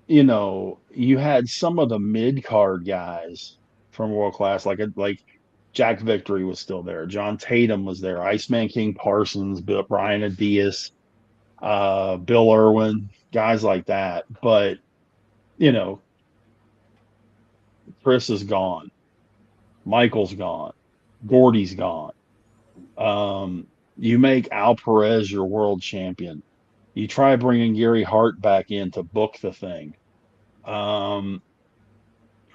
You had some of the mid-card guys from World Class, like Jack Victory was still there. John Tatum was there. Iceman King Parsons, Brian Adias, Bill Irwin, guys like that. But, Chris is gone. Michael's gone. Gordy's gone. You make Al Perez your world champion. You try bringing Gary Hart back in to book the thing.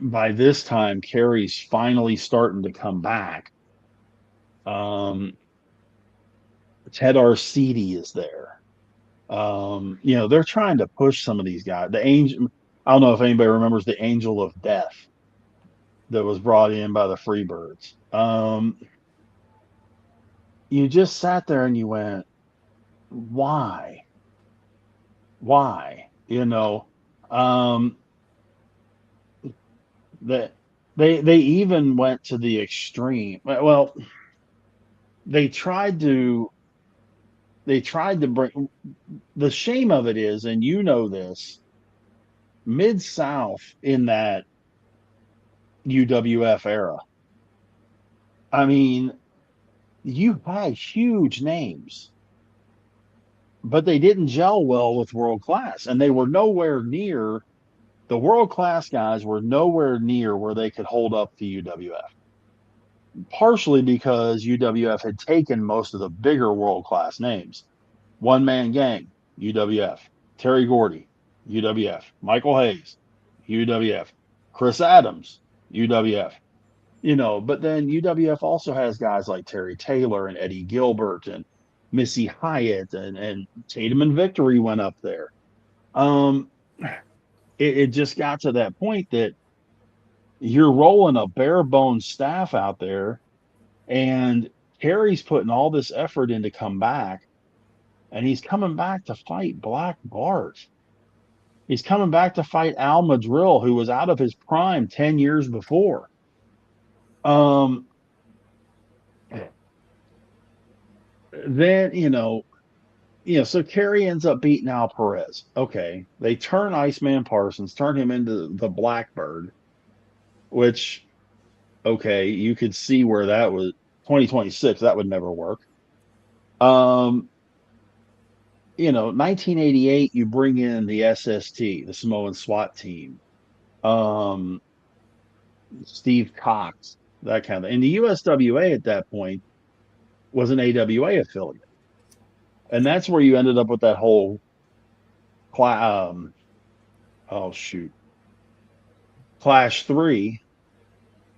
By this time, Kerry's finally starting to come back. Ted Arcidi is there. They're trying to push some of these guys. The Angel, I don't know if anybody remembers the Angel of Death that was brought in by the Freebirds. You just sat there and you went, why? Why? That they even went to the extreme. Well, they tried to bring, the shame of it is, and this, Mid-South in that UWF era, I mean, you had huge names, but they didn't gel well with World Class, and they were nowhere near, the World Class guys were nowhere near where they could hold up to UWF. Partially because UWF had taken most of the bigger World Class names. One Man Gang, UWF. Terry Gordy, UWF. Michael Hayes, UWF. Chris Adams, UWF. But then UWF also has guys like Terry Taylor and Eddie Gilbert and Missy Hyatt and Tatum and Victory went up there. It just got to that point that you're rolling a bare bones staff out there, and Terry's putting all this effort in to come back, and he's coming back to fight Black Bart. He's coming back to fight Al Madrill, who was out of his prime 10 years before. Then, so Kerry ends up beating Al Perez. Okay. They turn Iceman Parsons, turn him into the Blackbird, which, okay, you could see where that was 2026. That would never work. 1988, you bring in the SST, the Samoan SWAT team. Steve Cox, that kind of thing. And the USWA at that point was an AWA affiliate. And that's where you ended up with that whole Clash 3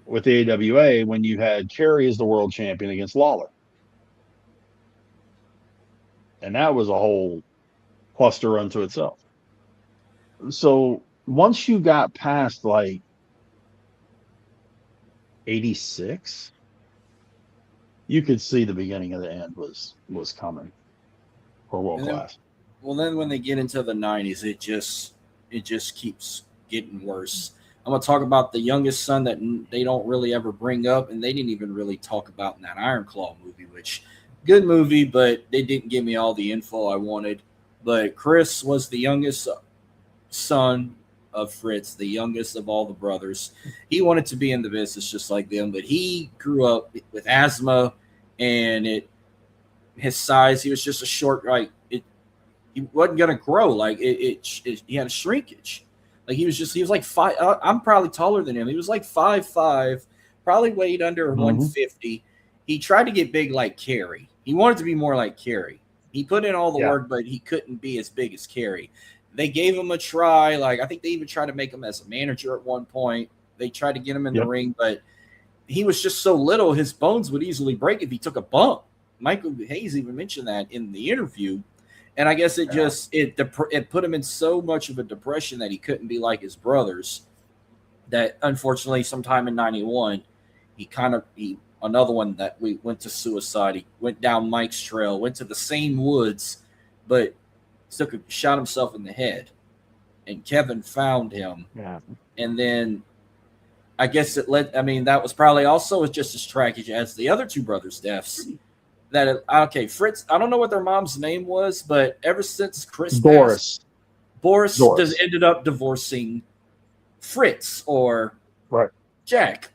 with the AWA when you had Kerry as the world champion against Lawler. And that was a whole cluster unto itself. So once you got past like 86, you could see the beginning of the end was coming for World Class. Well, then when they get into the 90s, it just keeps getting worse. I'm going to talk about the youngest son that they don't really ever bring up, and they didn't even really talk about in that Iron Claw movie, which good movie, but they didn't give me all the info I wanted. But Chris was the youngest son of Fritz, the youngest of all the brothers. He wanted to be in the business just like them, but he grew up with asthma, and his size, he was just a short, he wasn't going to grow. Like he had a shrinkage. Like he was like 5. I'm probably taller than him. He was like 5'5", probably weighed under 150. He tried to get big like Kerry. He wanted to be more like Kerry. He put in all the work, but he couldn't be as big as Kerry. They gave him a try. Like I think they even tried to make him as a manager at one point. They tried to get him in the ring, but he was just so little, his bones would easily break if he took a bump. Michael Hayes even mentioned that in the interview. And I guess it put him in so much of a depression that he couldn't be like his brothers, that unfortunately sometime in 91, another one that we went to suicide. He went down Mike's trail, went to the same woods, but shot himself in the head. And Kevin found him. Yeah. And then I guess that was probably also just as tragic as the other two brothers' deaths. Fritz, I don't know what their mom's name was, but ever since Chris passed, Boris ended up divorcing Fritz or Jack,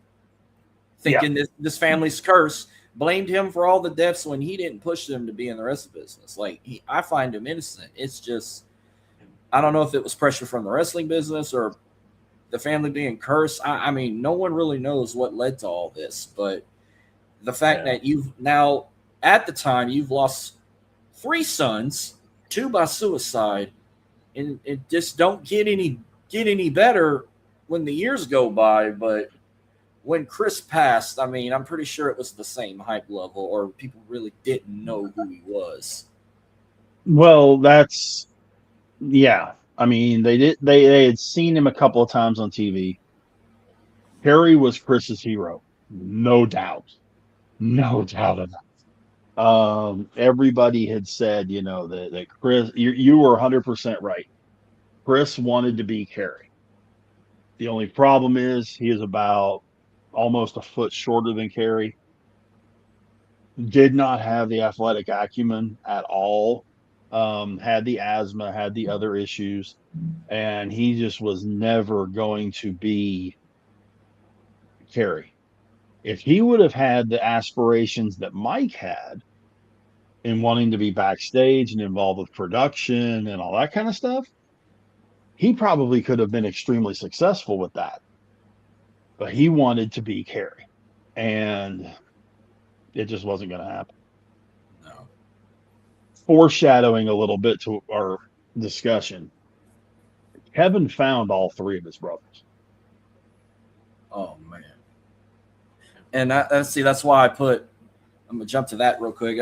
thinking this family's curse, blamed him for all the deaths when he didn't push them to be in the rest of the business. I find him innocent. It's just, I don't know if it was pressure from the wrestling business or the family being cursed. I mean, no one really knows what led to all this, but the fact that at the time, you've lost 3 sons, 2 by suicide, and it just don't get any better when the years go by. But when Chris passed, I mean, I'm pretty sure it was the same hype level, or people really didn't know who he was. Well, I mean, they had seen him a couple of times on TV. Harry was Chris's hero, no doubt of that. Everybody had said, that Chris, you were 100% right. Chris wanted to be Kerry. The only problem is he is about almost a foot shorter than Kerry. Did not have the athletic acumen at all. Had the asthma, had the other issues, and he just was never going to be Kerry. If he would have had the aspirations that Mike had, in wanting to be backstage and involved with production and all that kind of stuff, he probably could have been extremely successful with that. But he wanted to be Kerry, and it just wasn't going to happen. No. Foreshadowing a little bit to our discussion, Kevin found all 3 of his brothers. Oh, man. And that's why I'm going to jump to that real quick.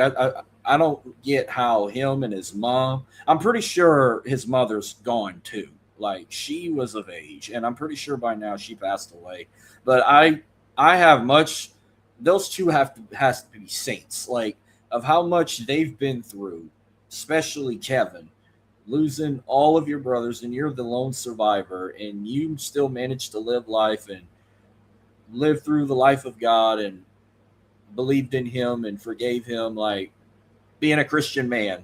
I don't get how him and his mom, I'm pretty sure his mother's gone too. Like, she was of age, and I'm pretty sure by now she passed away. But I have those two has to be saints, like, of how much they've been through, especially Kevin, losing all of your brothers, and you're the lone survivor, and you still managed to live life and live through the life of God and believed in him and forgave him, like, being a Christian man,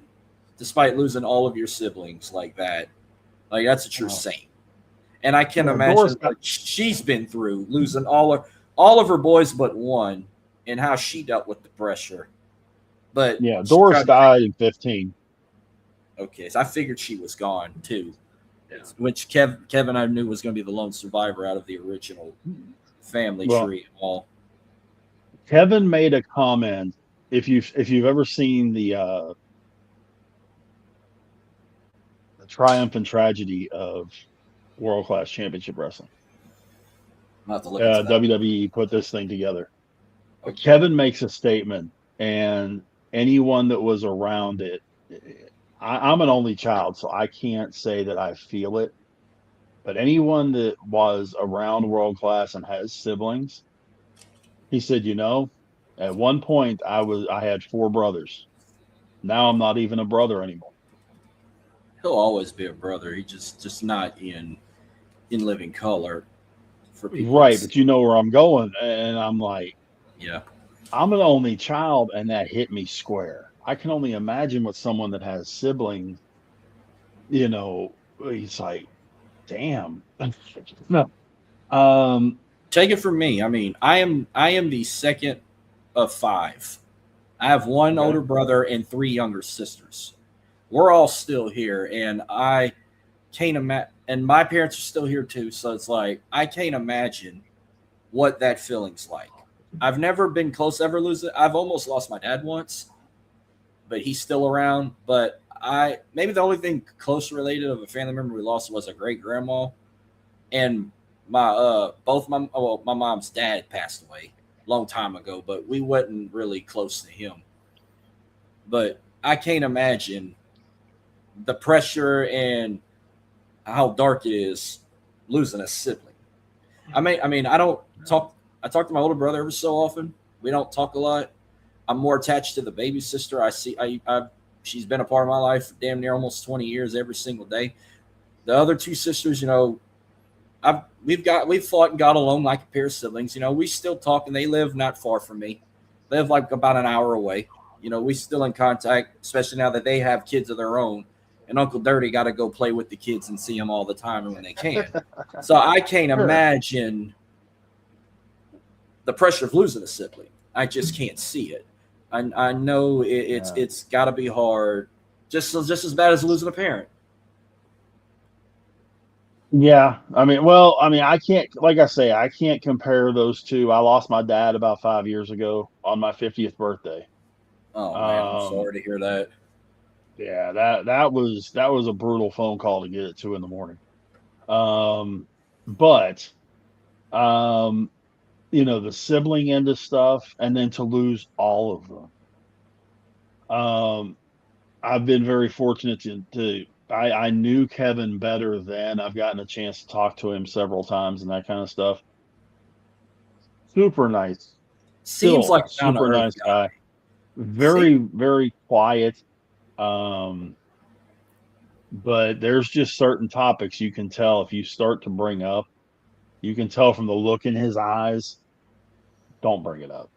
despite losing all of your siblings like that. Like, that's a true saint. And I can imagine what she's been through, losing all of her boys but one, and how she dealt with the pressure. But Doris died in 15. Okay, so I figured she was gone too. Which Kevin I knew was going to be the lone survivor out of the original family tree and all. Kevin made a comment. If you've ever seen the triumph and tragedy of World Class Championship Wrestling, WWE put this thing together. Okay. Kevin makes a statement, and anyone that was around it, I'm an only child, so I can't say that I feel it, but anyone that was around World Class and has siblings, he said, at one point I had 4 brothers. Now I'm not even a brother anymore. He'll always be a brother. He just not in living color. for people. Right, but you know where I'm going, and I'm like, Yeah. I'm an only child, and that hit me square. I can only imagine what someone that has siblings, it's like, damn. No. Take it from me. I mean, I am the second of 5. I have one Okay. older brother and 3 younger sisters. We're all still here, and I can't imagine. And my parents are still here too, so it's like I can't imagine what that feeling's like. I've never been close to ever losing. I've almost lost my dad once, but he's still around. But maybe the only thing close related of a family member we lost was a great grandma, and my my mom's dad passed away a long time ago, but we wasn't really close to him. But I can't imagine the pressure and how dark it is losing a sibling. I mean, I don't talk. I talk to my older brother every so often. We don't talk a lot. I'm more attached to the baby sister. She's been a part of my life for damn near almost 20 years every single day. The other 2 sisters, we've fought and got along like a pair of siblings. We still talk, and they live not far from me. They live like about an hour away. We still in contact, especially now that they have kids of their own. And Uncle Dirty got to go play with the kids and see them all the time and when they can. So I can't imagine the pressure of losing a sibling. I just can't see it. I know it's got to be hard, just as bad as losing a parent. Yeah, I can't, like I say, I can't compare those two. I lost my dad about 5 years ago on my 50th birthday. Oh man, I'm sorry to hear that. Yeah, that was a brutal phone call to get at 2 a.m. But the sibling end of stuff, and then to lose all of them. I've been very fortunate to I knew Kevin better then. I've gotten a chance to talk to him several times and that kind of stuff. Super nice. Seems like super nice guy. Very, very quiet. But there's just certain topics you can tell if you start to bring up. You can tell from the look in his eyes. Don't bring it up.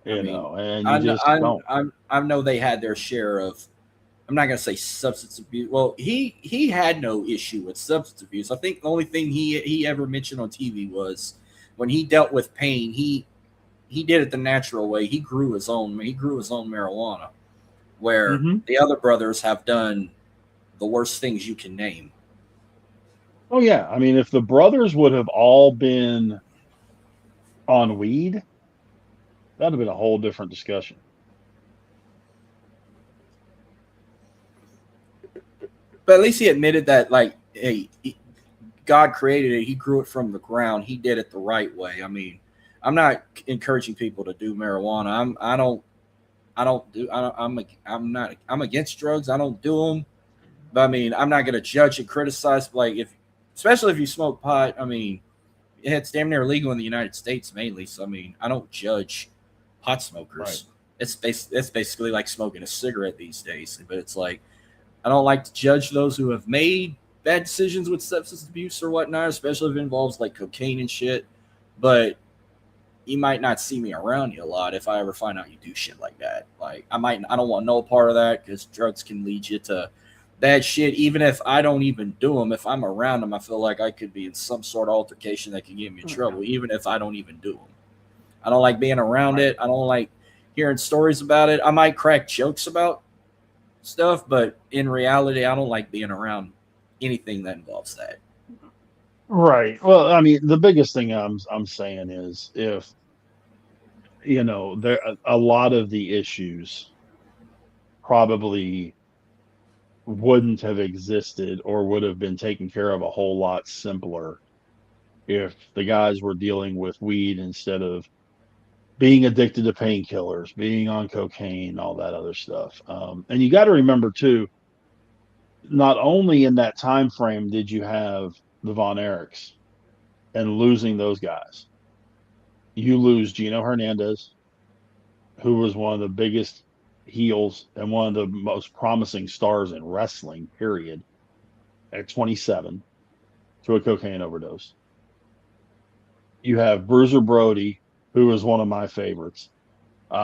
And you don't. I know they had their share of. I'm not going to say substance abuse. Well, he had no issue with substance abuse. I think the only thing he ever mentioned on TV was when he dealt with pain. He did it the natural way. He grew his own marijuana, where the other brothers have done the worst things you can name. Oh yeah, if the brothers would have all been on weed, that'd have been a whole different discussion. But at least he admitted that, like, hey, God created it. He grew it from the ground. He did it the right way. I'm not encouraging people to do marijuana. I'm against drugs. I don't do them. But I'm not going to judge and criticize. Like, especially if you smoke pot. It's damn near illegal in the United States mainly. So I don't judge pot smokers. Right. It's basically like smoking a cigarette these days. But it's like, I don't like to judge those who have made bad decisions with substance abuse or whatnot, especially if it involves like cocaine and shit. But you might not see me around you a lot if I ever find out you do shit like that. Like, I don't want no part of that, because drugs can lead you to bad shit. Even if I don't even do them, if I'm around them, I feel like I could be in some sort of altercation that can get me in trouble, even if I don't even do them. I don't like being around it. I don't like hearing stories about it. I might crack jokes about stuff, but in reality, I don't like being around anything that involves that. Right. Well, the biggest thing I'm saying is, if there a lot of the issues probably wouldn't have existed or would have been taken care of a whole lot simpler if the guys were dealing with weed instead of being addicted to painkillers, being on cocaine, all that other stuff. And you got to remember too, not only in that time frame did you have the Von Erichs and losing those guys, you lose Gino Hernandez, who was one of the biggest heels and one of the most promising stars in wrestling, period, at 27 to a cocaine overdose. You have Bruiser Brody, who is one of my favorites. In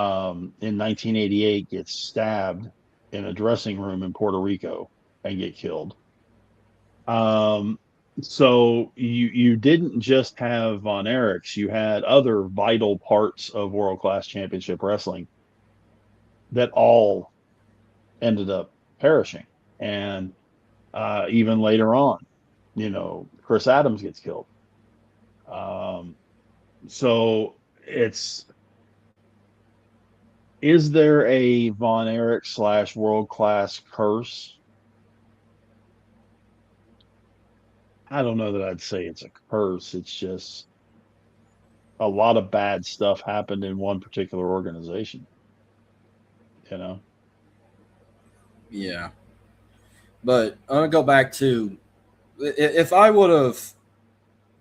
1988, gets stabbed in a dressing room in Puerto Rico and get killed. Um, so you didn't just have Von Erichs, you had other vital parts of world class championship wrestling that all ended up perishing. And even later on, Chris Adams gets killed. Um, so it's is there a Von Erich / world class curse? I don't know that I'd say it's a curse. It's just a lot of bad stuff happened in one particular organization. You know? Yeah. But I'm going to go back to if I would have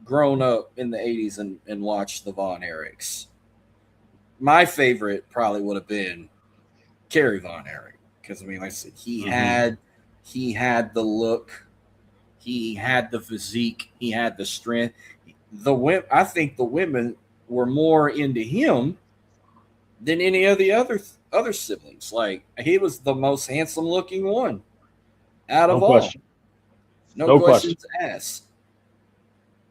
grown up in the 80s and watched the Von Erichs, my favorite probably would have been Kerry Von Erich. Because, I mean, like I said, he had the look, he had the physique, he had the strength. I think the women were more into him than any of the other siblings. Like, he was the most handsome looking one out of all. No questions asked.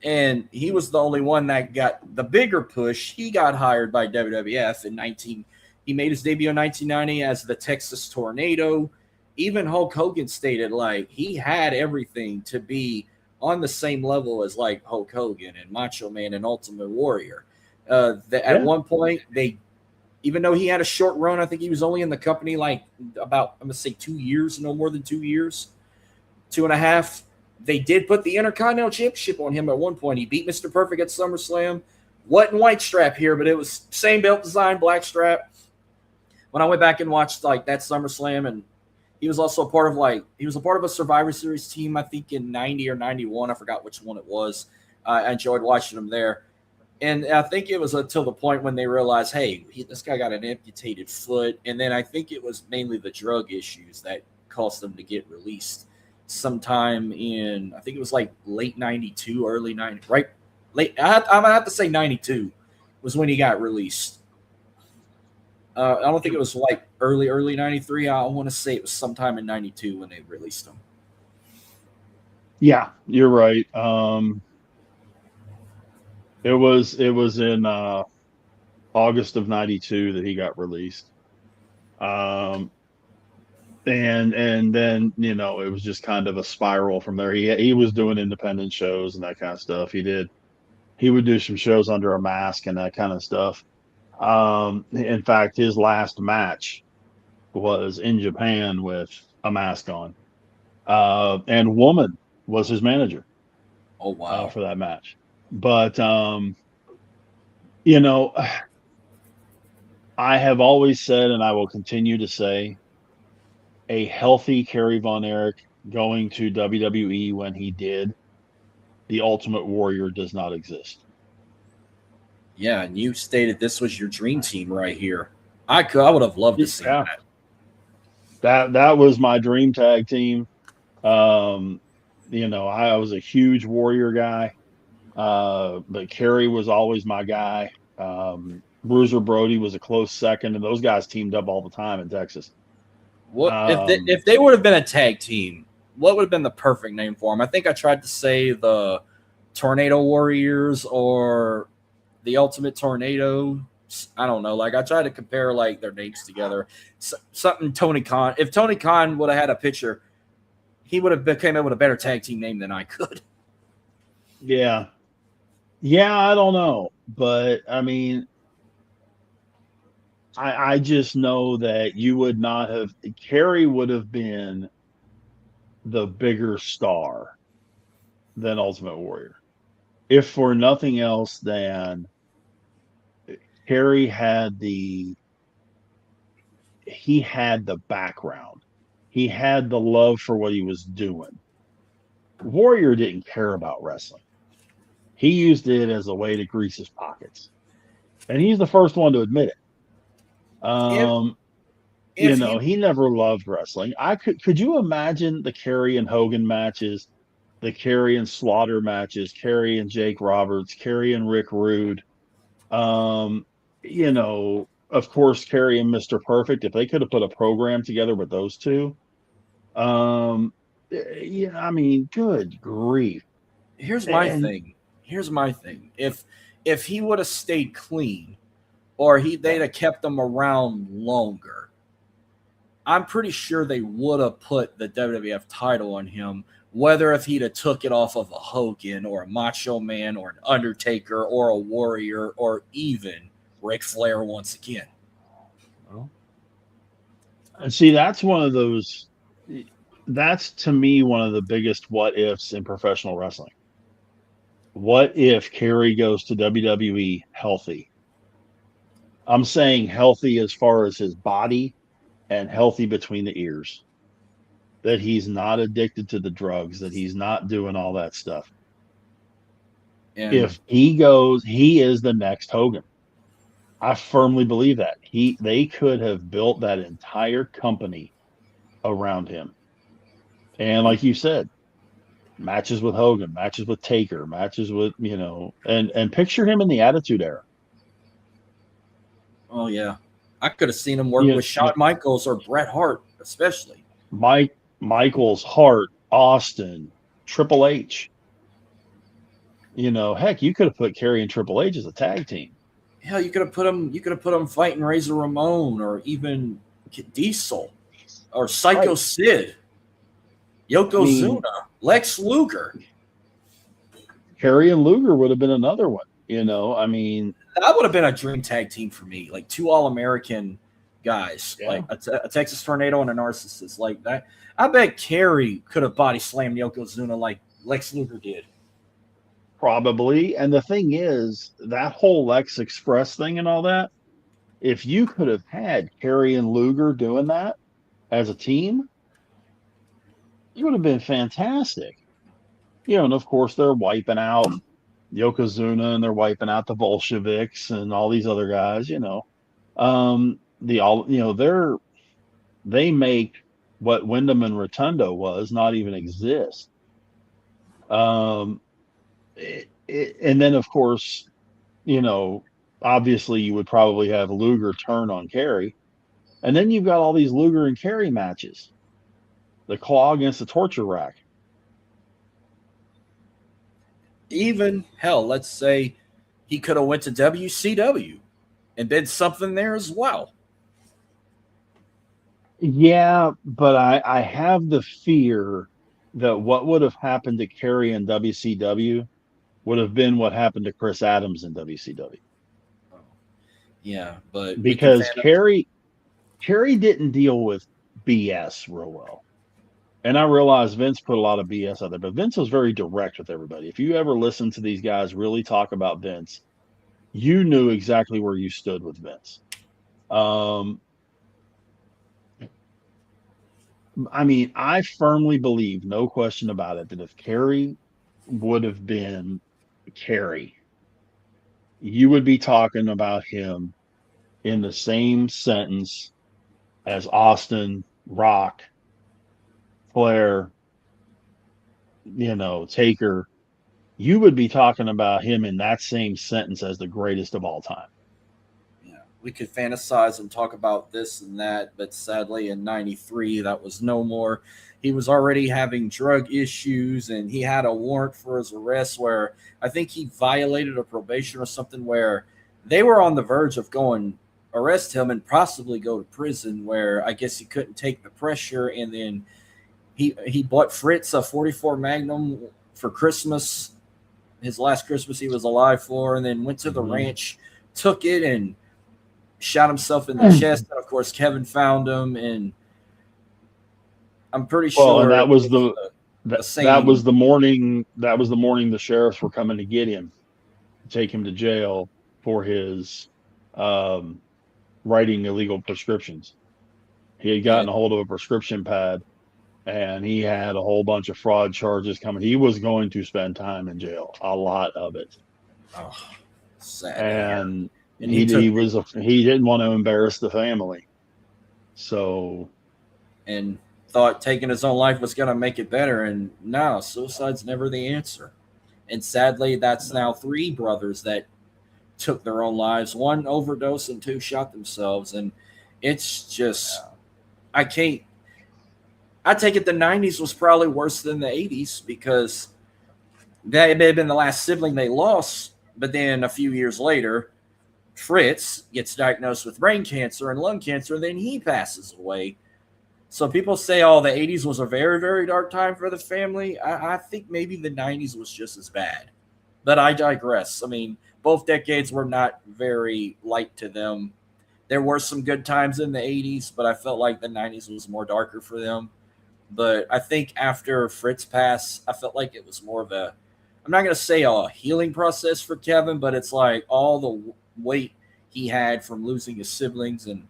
And he was the only one that got the bigger push. He got hired by WWF he made his debut in 1990 as the Texas Tornado. Even Hulk Hogan stated, like, he had everything to be on the same level as, like, Hulk Hogan and Macho Man and Ultimate Warrior. At one point, even though he had a short run, I think he was only in the company, like, about, I'm going to say 2 years, no more than 2 years, 2.5. They did put the Intercontinental Championship on him at one point. He beat Mr. Perfect at SummerSlam. Wasn't white strap here, but it was same belt design, black strap. When I went back and watched, like, that SummerSlam, and he was also a part of a Survivor Series team, I think in 90 or 91. I forgot which one it was. I enjoyed watching him there. And I think it was until the point when they realized, hey, this guy got an amputated foot. And then I think it was mainly the drug issues that caused him to get released sometime in, I think it was like late 92, early 90, right? I'm going to have to say 92 was when he got released. I don't think it was like early 93. I want to say it was sometime in 92 when they released him. Yeah, you're right. It was in August of 92 that he got released. And then, it was just kind of a spiral from there. He was doing independent shows and that kind of stuff. He would do some shows under a mask and that kind of stuff. In fact, his last match was in Japan with a mask on. And Woman was his manager. Oh, wow. For that match. But, I have always said, and I will continue to say, a healthy Kerry Von Erich going to WWE when he did, the Ultimate Warrior does not exist. Yeah, and you stated this was your dream team right here. I would have loved to see that. That was my dream tag team. I was a huge Warrior guy, but Kerry was always my guy. Bruiser Brody was a close second, and those guys teamed up all the time in Texas. What if they would have been a tag team? What would have been the perfect name for them? I think I tried to say the Tornado Warriors or the Ultimate Tornado. I don't know. Like, I tried to compare, like, their names together. Something Tony Khan. If Tony Khan would have had a picture, he would have came up with a better tag team name than I could. Yeah, I don't know, but I mean, I just know that you would not have. Kerry would have been the bigger star than Ultimate Warrior, if for nothing else than Kerry had the background. He had the love for what he was doing. Warrior didn't care about wrestling. He used it as a way to grease his pockets. And he's the first one to admit it. He never loved wrestling. Could you imagine the Kerry and Hogan matches the Kerry and Slaughter matches, Kerry and Jake Roberts, Kerry and Rick Rude. You know, of course, Kerry and Mr. Perfect. If they could have put a program together with those two, yeah, I mean, good grief. Here's my thing. If he would have stayed clean, or they'd have kept him around longer, I'm pretty sure they would have put the WWF title on him. Whether if he'd have took it off of a Hogan or a Macho Man or an Undertaker or a Warrior or even Ric Flair once again. And see, that's one of those. That's to me one of the biggest what ifs in professional wrestling. What if Kerry goes to WWE healthy? I'm saying healthy as far as his body and healthy between the ears. That he's not addicted to the drugs, that he's not doing all that stuff. And if he goes, he is the next Hogan. I firmly believe that. They could have built that entire company around him. And like you said, matches with Hogan, matches with Taker, matches with, you know, and picture him in the Attitude Era. Oh, yeah. I could have seen him work with Shawn Michaels or Bret Hart, especially. Michaels, Hart, Austin, Triple H. You know, heck, you could have put Kerry and Triple H as a tag team. Yeah, you could have put him fighting Razor Ramon or even Diesel or Psycho Sid, Yokozuna, Lex Luger. Kerry and Luger would have been another one. You know, I mean, that would have been a dream tag team for me, like two All-American guys, like a Texas Tornado and a Narcissist, like that. I bet Kerry could have body slammed Yokozuna like Lex Luger did. Probably. And the thing is, that whole Lex Express thing and all that, if you could have had Kerry and Luger doing that as a team, it would have been fantastic. You know, and of course they're wiping out Yokozuna and they're wiping out the Bolsheviks and all these other guys, you know. They make what Wyndham and Rotundo was not even exist. And then of course, you know, obviously you would probably have Luger turn on Kerry, and then you've got all these Luger and Kerry matches, the claw against the torture rack. Even hell, let's say he could have went to WCW and did something there as well. Yeah, but I have the fear that what would have happened to Kerry in WCW would have been what happened to Chris Adams in WCW. Yeah, but because Kerry didn't deal with BS real well. And I realize Vince put a lot of BS out there, but Vince was very direct with everybody. If you ever listen to these guys really talk about Vince, you knew exactly where you stood with Vince. I mean, I firmly believe, no question about it, that if Kerry would have been Kerry, you would be talking about him in the same sentence as Austin, Rock, Flair, you know, Taker. You would be talking about him in that same sentence as the greatest of all time. We could fantasize and talk about this and that, but sadly in 93, that was no more. He was already having drug issues, and he had a warrant for his arrest where I think he violated a probation or something where they were on the verge of going arrest him and possibly go to prison, where I guess he couldn't take the pressure. And then he bought Fritz a 44 Magnum for Christmas, his last Christmas he was alive for, and then went to the ranch, took it, and shot himself in the chest. And of course, Kevin found him, and I'm pretty sure that was the morning the sheriffs were coming to get him, to take him to jail for his writing illegal prescriptions. He had gotten a hold of a prescription pad, and he had a whole bunch of fraud charges coming. He was going to spend time in jail, a lot of it. Oh, sad. And he didn't want to embarrass the family. So, and thought taking his own life was going to make it better. And no, suicide's never the answer. And sadly, that's now 3 brothers that took their own lives. 1 overdosed and 2 shot themselves. And it's just, I take it the 90s was probably worse than the 80s because that may have been the last sibling they lost. But then a few years later, Fritz gets diagnosed with brain cancer and lung cancer, and then he passes away. So people say, oh, the 80s was a very, very dark time for the family. I think maybe the 90s was just as bad. But I digress. I mean, both decades were not very light to them. There were some good times in the 80s, but I felt like the 90s was more darker for them. But I think after Fritz passed, I felt like it was more of a, I'm not going to say a healing process for Kevin, but it's like all the weight he had from losing his siblings and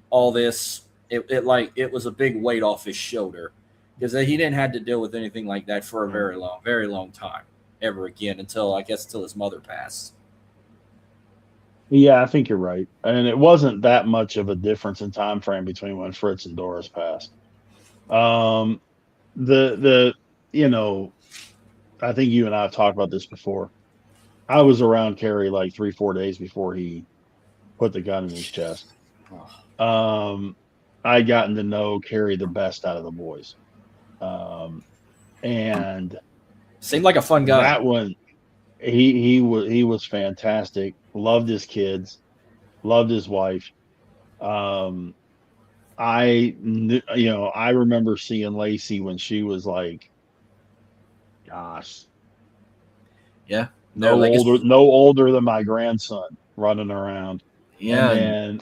all this. It was a big weight off his shoulder because he didn't have to deal with anything like that for a very long time ever again until his mother passed. Yeah, I think you're right. And it wasn't that much of a difference in time frame between when Fritz and Doris passed. I think you and I have talked about this before. I was around Kerry like 3-4 days before he put the gun in his chest. I gotten to know Kerry the best out of the boys. And seemed like a fun guy. That one, he was fantastic. Loved his kids, loved his wife. I remember seeing Lacey when she was like, gosh, yeah, no older than my grandson running around. Yeah, and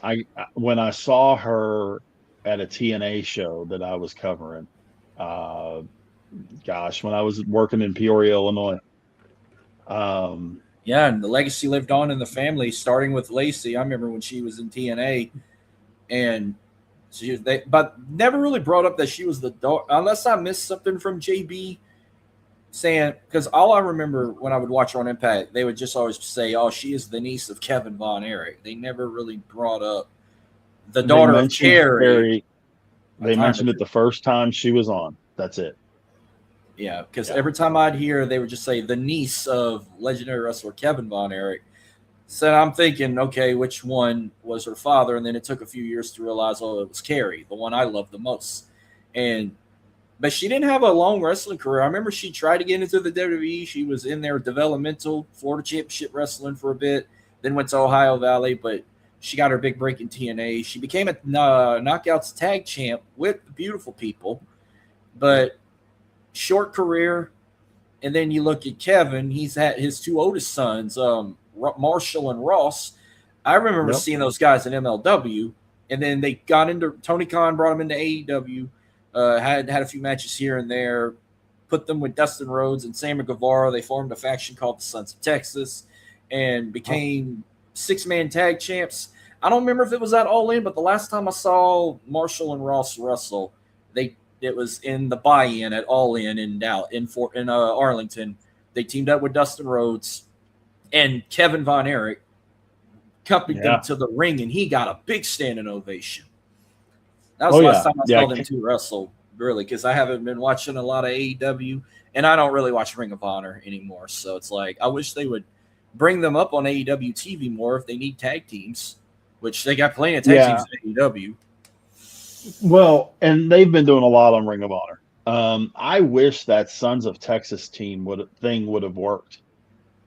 when I saw her at a TNA show that I was covering, when I was working in Peoria, Illinois. And the legacy lived on in the family, starting with Lacey. I remember when she was in TNA, and but never really brought up that she was the daughter, unless I missed something from JB saying, because all I remember when I would watch her on Impact, they would just always say, "Oh, she is the niece of Kevin Von Erich." They never really brought up the daughter of Kerry. They mentioned it the first time she was on. That's it. Yeah, because every time I'd hear, they would just say the niece of legendary wrestler Kevin Von Erich. So I'm thinking, okay, which one was her father? And then it took a few years to realize, oh, it was Kerry, the one I loved the most. But she didn't have a long wrestling career. I remember she tried to get into the WWE. She was in their developmental Florida Championship wrestling for a bit, then went to Ohio Valley, but she got her big break in TNA. She became a Knockouts tag champ with the Beautiful People, but short career. And then you look at Kevin, he's had his 2 oldest sons, Marshall and Ross. I remember seeing those guys in MLW, and then they got into Tony Khan, brought them into AEW, had a few matches here and there, put them with Dustin Rhodes and Sammy Guevara. They formed a faction called the Sons of Texas and became 6-man tag champs. I don't remember if it was at All In, but the last time I saw Marshall and Ross wrestle, it was in the buy-in at All In in Arlington. They teamed up with Dustin Rhodes, and Kevin Von Erich accompanied them to the ring, and he got a big standing ovation. That was the last time I saw them 2 wrestle, really, because I haven't been watching a lot of AEW, and I don't really watch Ring of Honor anymore. So it's like I wish they would bring them up on AEW TV more if they need tag teams, which they got plenty of tag teams in AEW. Well, and they've been doing a lot on Ring of Honor. I wish that Sons of Texas team would have worked,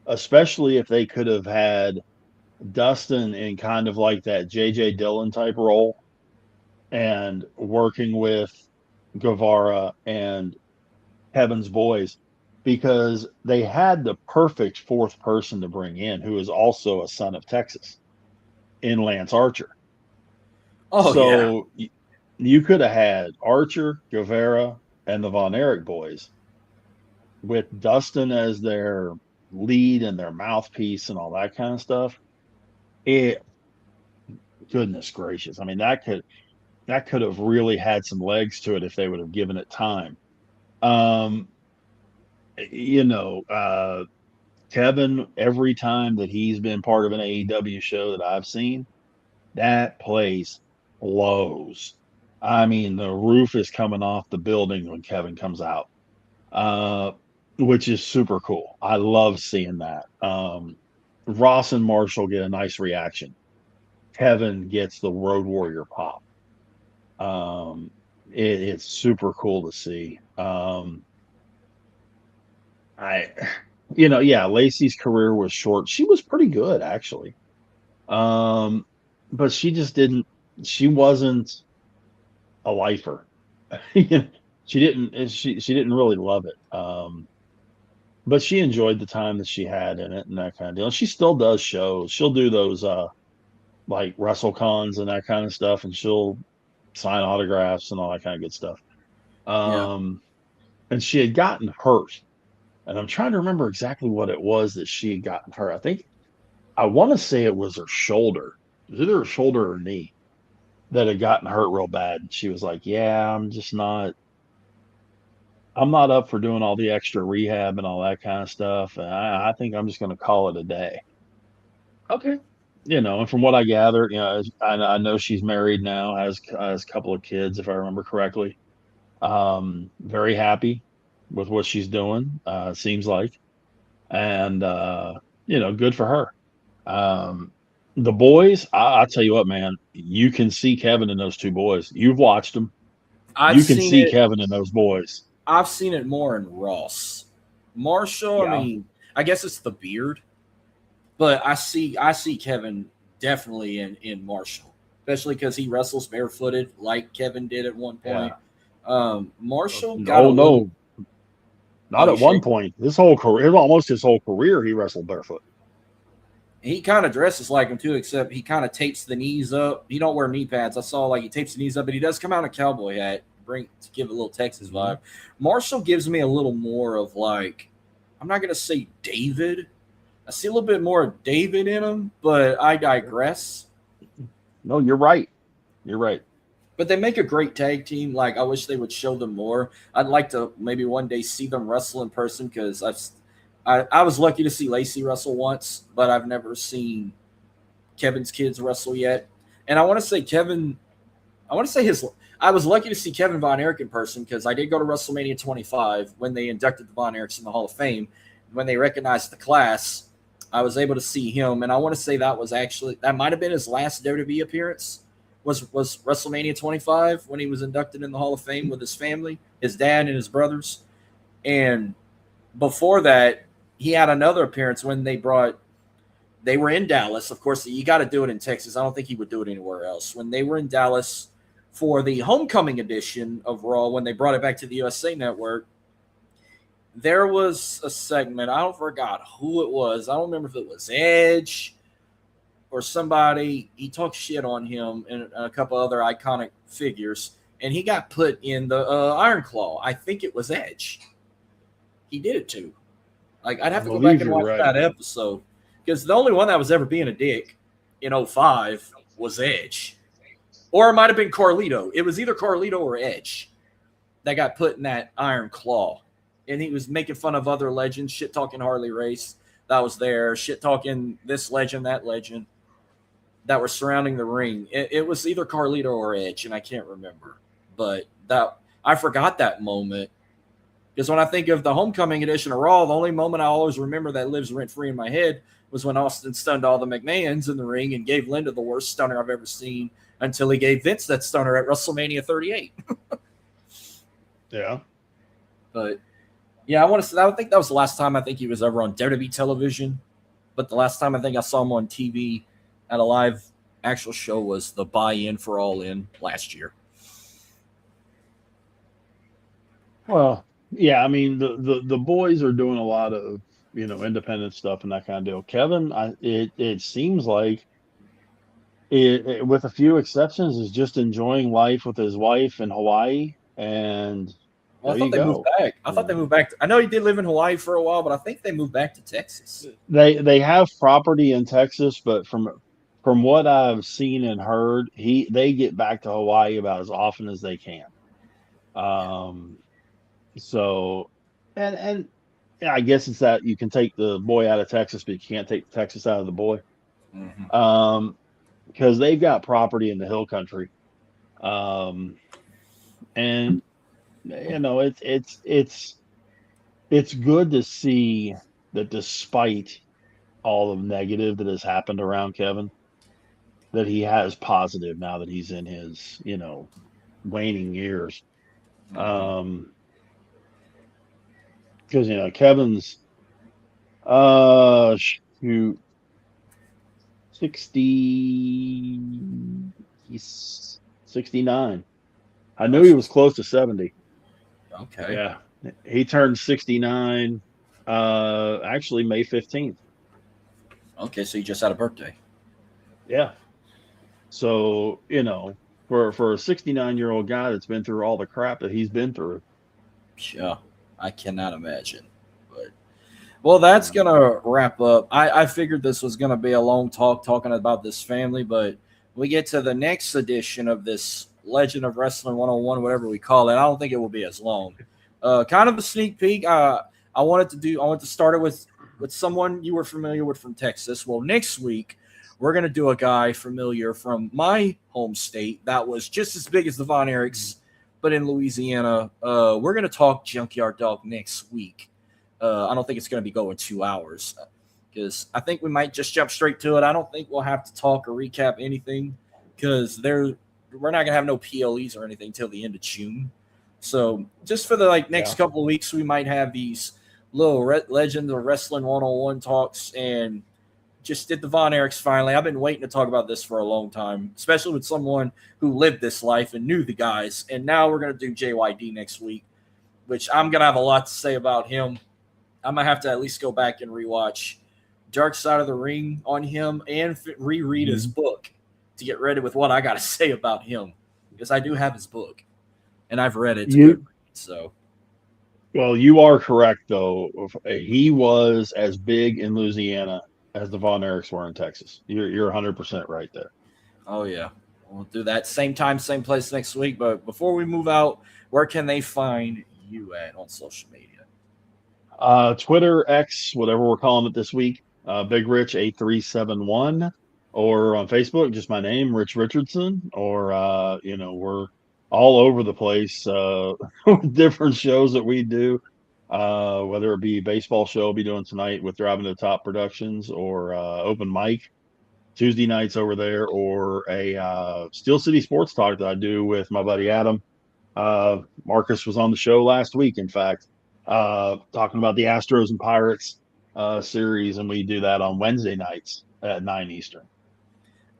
especially if they could have had Dustin in kind of like that J.J. Dillon type role and working with Guevara and Kevin's boys, because they had the perfect 4th person to bring in who is also a son of Texas in Lance Archer. You could have had Archer, Guevara, and the Von Erich boys with Dustin as their lead and their mouthpiece and all that kind of stuff. Goodness gracious. I mean, that could have really had some legs to it if they would have given it time. Kevin, every time that he's been part of an AEW show that I've seen, that place blows. I mean, the roof is coming off the building when Kevin comes out, uh, which is super cool. I love seeing that. Ross and Marshall get a nice reaction. Kevin gets the Road Warrior pop. Um, it's super cool to see. I, yeah, Lacey's career was short. She was pretty good actually. Um, but she just didn't. She wasn't a lifer. She didn't really love it. But she enjoyed the time that she had in it and that kind of deal. And she still does shows. She'll do those like WrestleCons and that kind of stuff, and she'll sign autographs and all that kind of good stuff. Yeah. And she had gotten hurt, and I'm trying to remember exactly what it was that she had gotten hurt. I want to say it was her shoulder. It was either her shoulder or knee that had gotten hurt real bad. And she was like, "Yeah, I'm not up for doing all the extra rehab and all that kind of stuff. And I think I'm just going to call it a day." Okay. And from what I gather, I know she's married now, has a couple of kids, if I remember correctly. Very happy with what she's doing, seems like. And, good for her. The boys, I'll tell you what, man, you can see Kevin in those two boys. You've watched them. You can see Kevin in those boys. I've seen it more in Ross. Marshall, Yeah. I mean, I guess it's the beard, but I see Kevin definitely in Marshall, especially because he wrestles barefooted like Kevin did at one point. Marshall got no, not at one point. His whole career, almost his whole career, he wrestled barefoot. He kind of dresses like him too, except he kind of tapes the knees up. He don't wear knee pads. I saw like he tapes the knees up, but he does come out in a cowboy hat, to give a little Texas vibe. Marshall gives me a little more of like, I'm not gonna say David. I see a little bit more of David in him, but I digress. No, you're right. You're right. But they make a great tag team. Like, I wish they would show them more. I'd like to maybe one day see them wrestle in person because I was lucky to see Lacey wrestle once, but I've never seen Kevin's kids wrestle yet. And I want to say I was lucky to see Kevin Von Erich in person because I did go to WrestleMania 25 when they inducted the Von Erichs in the Hall of Fame. When they recognized the class, I was able to see him. And I want to say that might have been his last WWE appearance was WrestleMania 25 when he was inducted in the Hall of Fame with his family, his dad and his brothers. And before that, he had another appearance when they were in Dallas. Of course, you got to do it in Texas. I don't think he would do it anywhere else. When they were in Dallas for the homecoming edition of Raw, when they brought it back to the USA Network, there was a segment. I forgot who it was. I don't remember if it was Edge or somebody. He talked shit on him and a couple other iconic figures, and he got put in the Iron Claw. I think it was Edge. He did it too. Like, I'd have to go back and watch that episode because the only one that was ever being a dick in 05 was Edge. Or it might have been Carlito. It was either Carlito or Edge that got put in that Iron Claw. And he was making fun of other legends, shit-talking Harley Race that was there, shit-talking this legend, that legend that were surrounding the ring. It was either Carlito or Edge, and I can't remember. But I forgot that moment. Because when I think of the homecoming edition of Raw, the only moment I always remember that lives rent-free in my head was when Austin stunned all the McMahons in the ring and gave Linda the worst stunner I've ever seen until he gave Vince that stunner at WrestleMania 38. Yeah. But, yeah, I think that was the last time I think he was ever on WWE television. But the last time I think I saw him on TV at a live actual show was the buy-in for All In last year. Well, yeah, I mean the boys are doing a lot of independent stuff and that kind of deal. Kevin, it seems like it with a few exceptions is just enjoying life with his wife in Hawaii, and I thought they moved back. I thought they moved back. I know he did live in Hawaii for a while, but I think they moved back to Texas. They have property in Texas, but from what I've seen and heard, they get back to Hawaii about as often as they can. So, and yeah, I guess it's that you can take the boy out of Texas, but you can't take Texas out of the boy. Mm-hmm. Because they've got property in the hill country. And it's good to see that despite all the negative that has happened around Kevin, that he has positive now that he's in his waning years. Because Kevin's shoot 60, he's 69. I knew he was close to 70. Okay. Yeah. He turned 69 actually May 15th. Okay, so you just had a birthday. Yeah. So, for a 69-year-old guy that's been through all the crap that he's been through. Yeah, I cannot imagine. Well, that's going to wrap up. I figured this was going to be a long talking about this family, but we get to the next edition of this Legend of Wrestling 101, whatever we call it. I don't think it will be as long. Kind of a sneak peek. I wanted to start it with someone you were familiar with from Texas. Well, next week, we're going to do a guy familiar from my home state that was just as big as the Von Erichs, but in Louisiana. We're going to talk Junkyard Dog next week. I don't think it's going to be going 2 hours because I think we might just jump straight to it. I don't think we'll have to talk or recap anything because we're not going to have no PLEs or anything till the end of June. So just for the next couple of weeks, we might have these little Legend of Wrestling 101 talks and just did the Von Erichs finally. I've been waiting to talk about this for a long time, especially with someone who lived this life and knew the guys. And now we're going to do JYD next week, which I'm going to have a lot to say about him. I'm going to have to at least go back and rewatch Dark Side of the Ring on him and reread his book to get ready with what I got to say about him because I do have his book and I've read it. Well, you are correct, though. He was as big in Louisiana as the Von Erichs were in Texas. You're 100% right there. Oh, yeah. We'll do that same time, same place next week. But before we move out, where can they find you at on social media? Twitter, X, whatever we're calling it this week, Big Rich 8371, or on Facebook, just my name, Rich Richardson, or we're all over the place with different shows that we do, whether it be a baseball show we'll be doing tonight with Driving to the Top Productions, or open mic Tuesday nights over there, or a Steel City Sports Talk that I do with my buddy Adam. Marcus was on the show last week, in fact. Talking about the Astros and Pirates series, and we do that on Wednesday nights at 9 Eastern.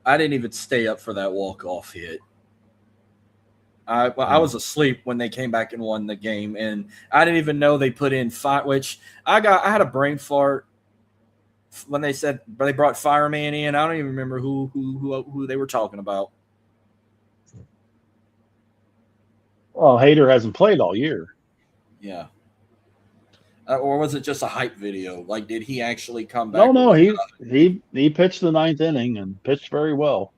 I didn't even stay up for that walk-off hit. I was asleep when they came back and won the game, and I didn't even know they put in five. Which I had a brain fart when they said they brought Fireman in. I don't even remember who they were talking about. Well, Hader hasn't played all year. Yeah. Or was it just a hype video? Did he actually come back? No, he pitched the ninth inning and pitched very well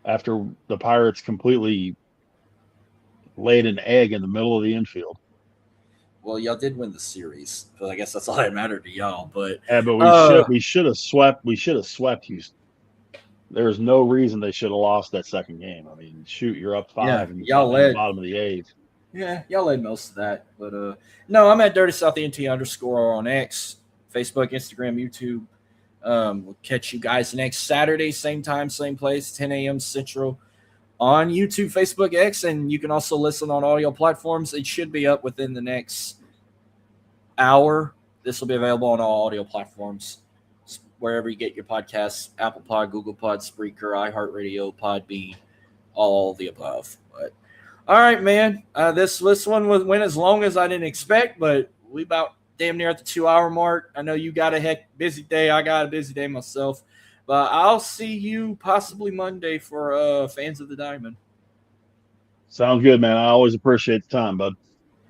after the Pirates completely laid an egg in the middle of the infield. Well, y'all did win the series, so I guess that's all that mattered to y'all. But we should have swept. We should have swept Houston. There's no reason they should have lost that second game. I mean, shoot, you're up 5 and y'all led the bottom of the 8th. Yeah, y'all led most of that. But no, I'm at Dirty South ENT _ on X, Facebook, Instagram, YouTube. We'll catch you guys next Saturday, same time, same place, 10 a.m. Central on YouTube, Facebook, X, and you can also listen on audio platforms. It should be up within the next hour. This will be available on all audio platforms, wherever you get your podcasts, Apple Pod, Google Pod, Spreaker, iHeartRadio, Podbean, all the above. But all right, man. This one went as long as I didn't expect, but we about damn near at the 2-hour mark. I know you got a busy day. I got a busy day myself. But I'll see you possibly Monday for Fans of the Diamond. Sounds good, man. I always appreciate the time, bud.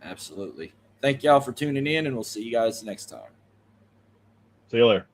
Absolutely. Thank y'all for tuning in, and we'll see you guys next time. See you later.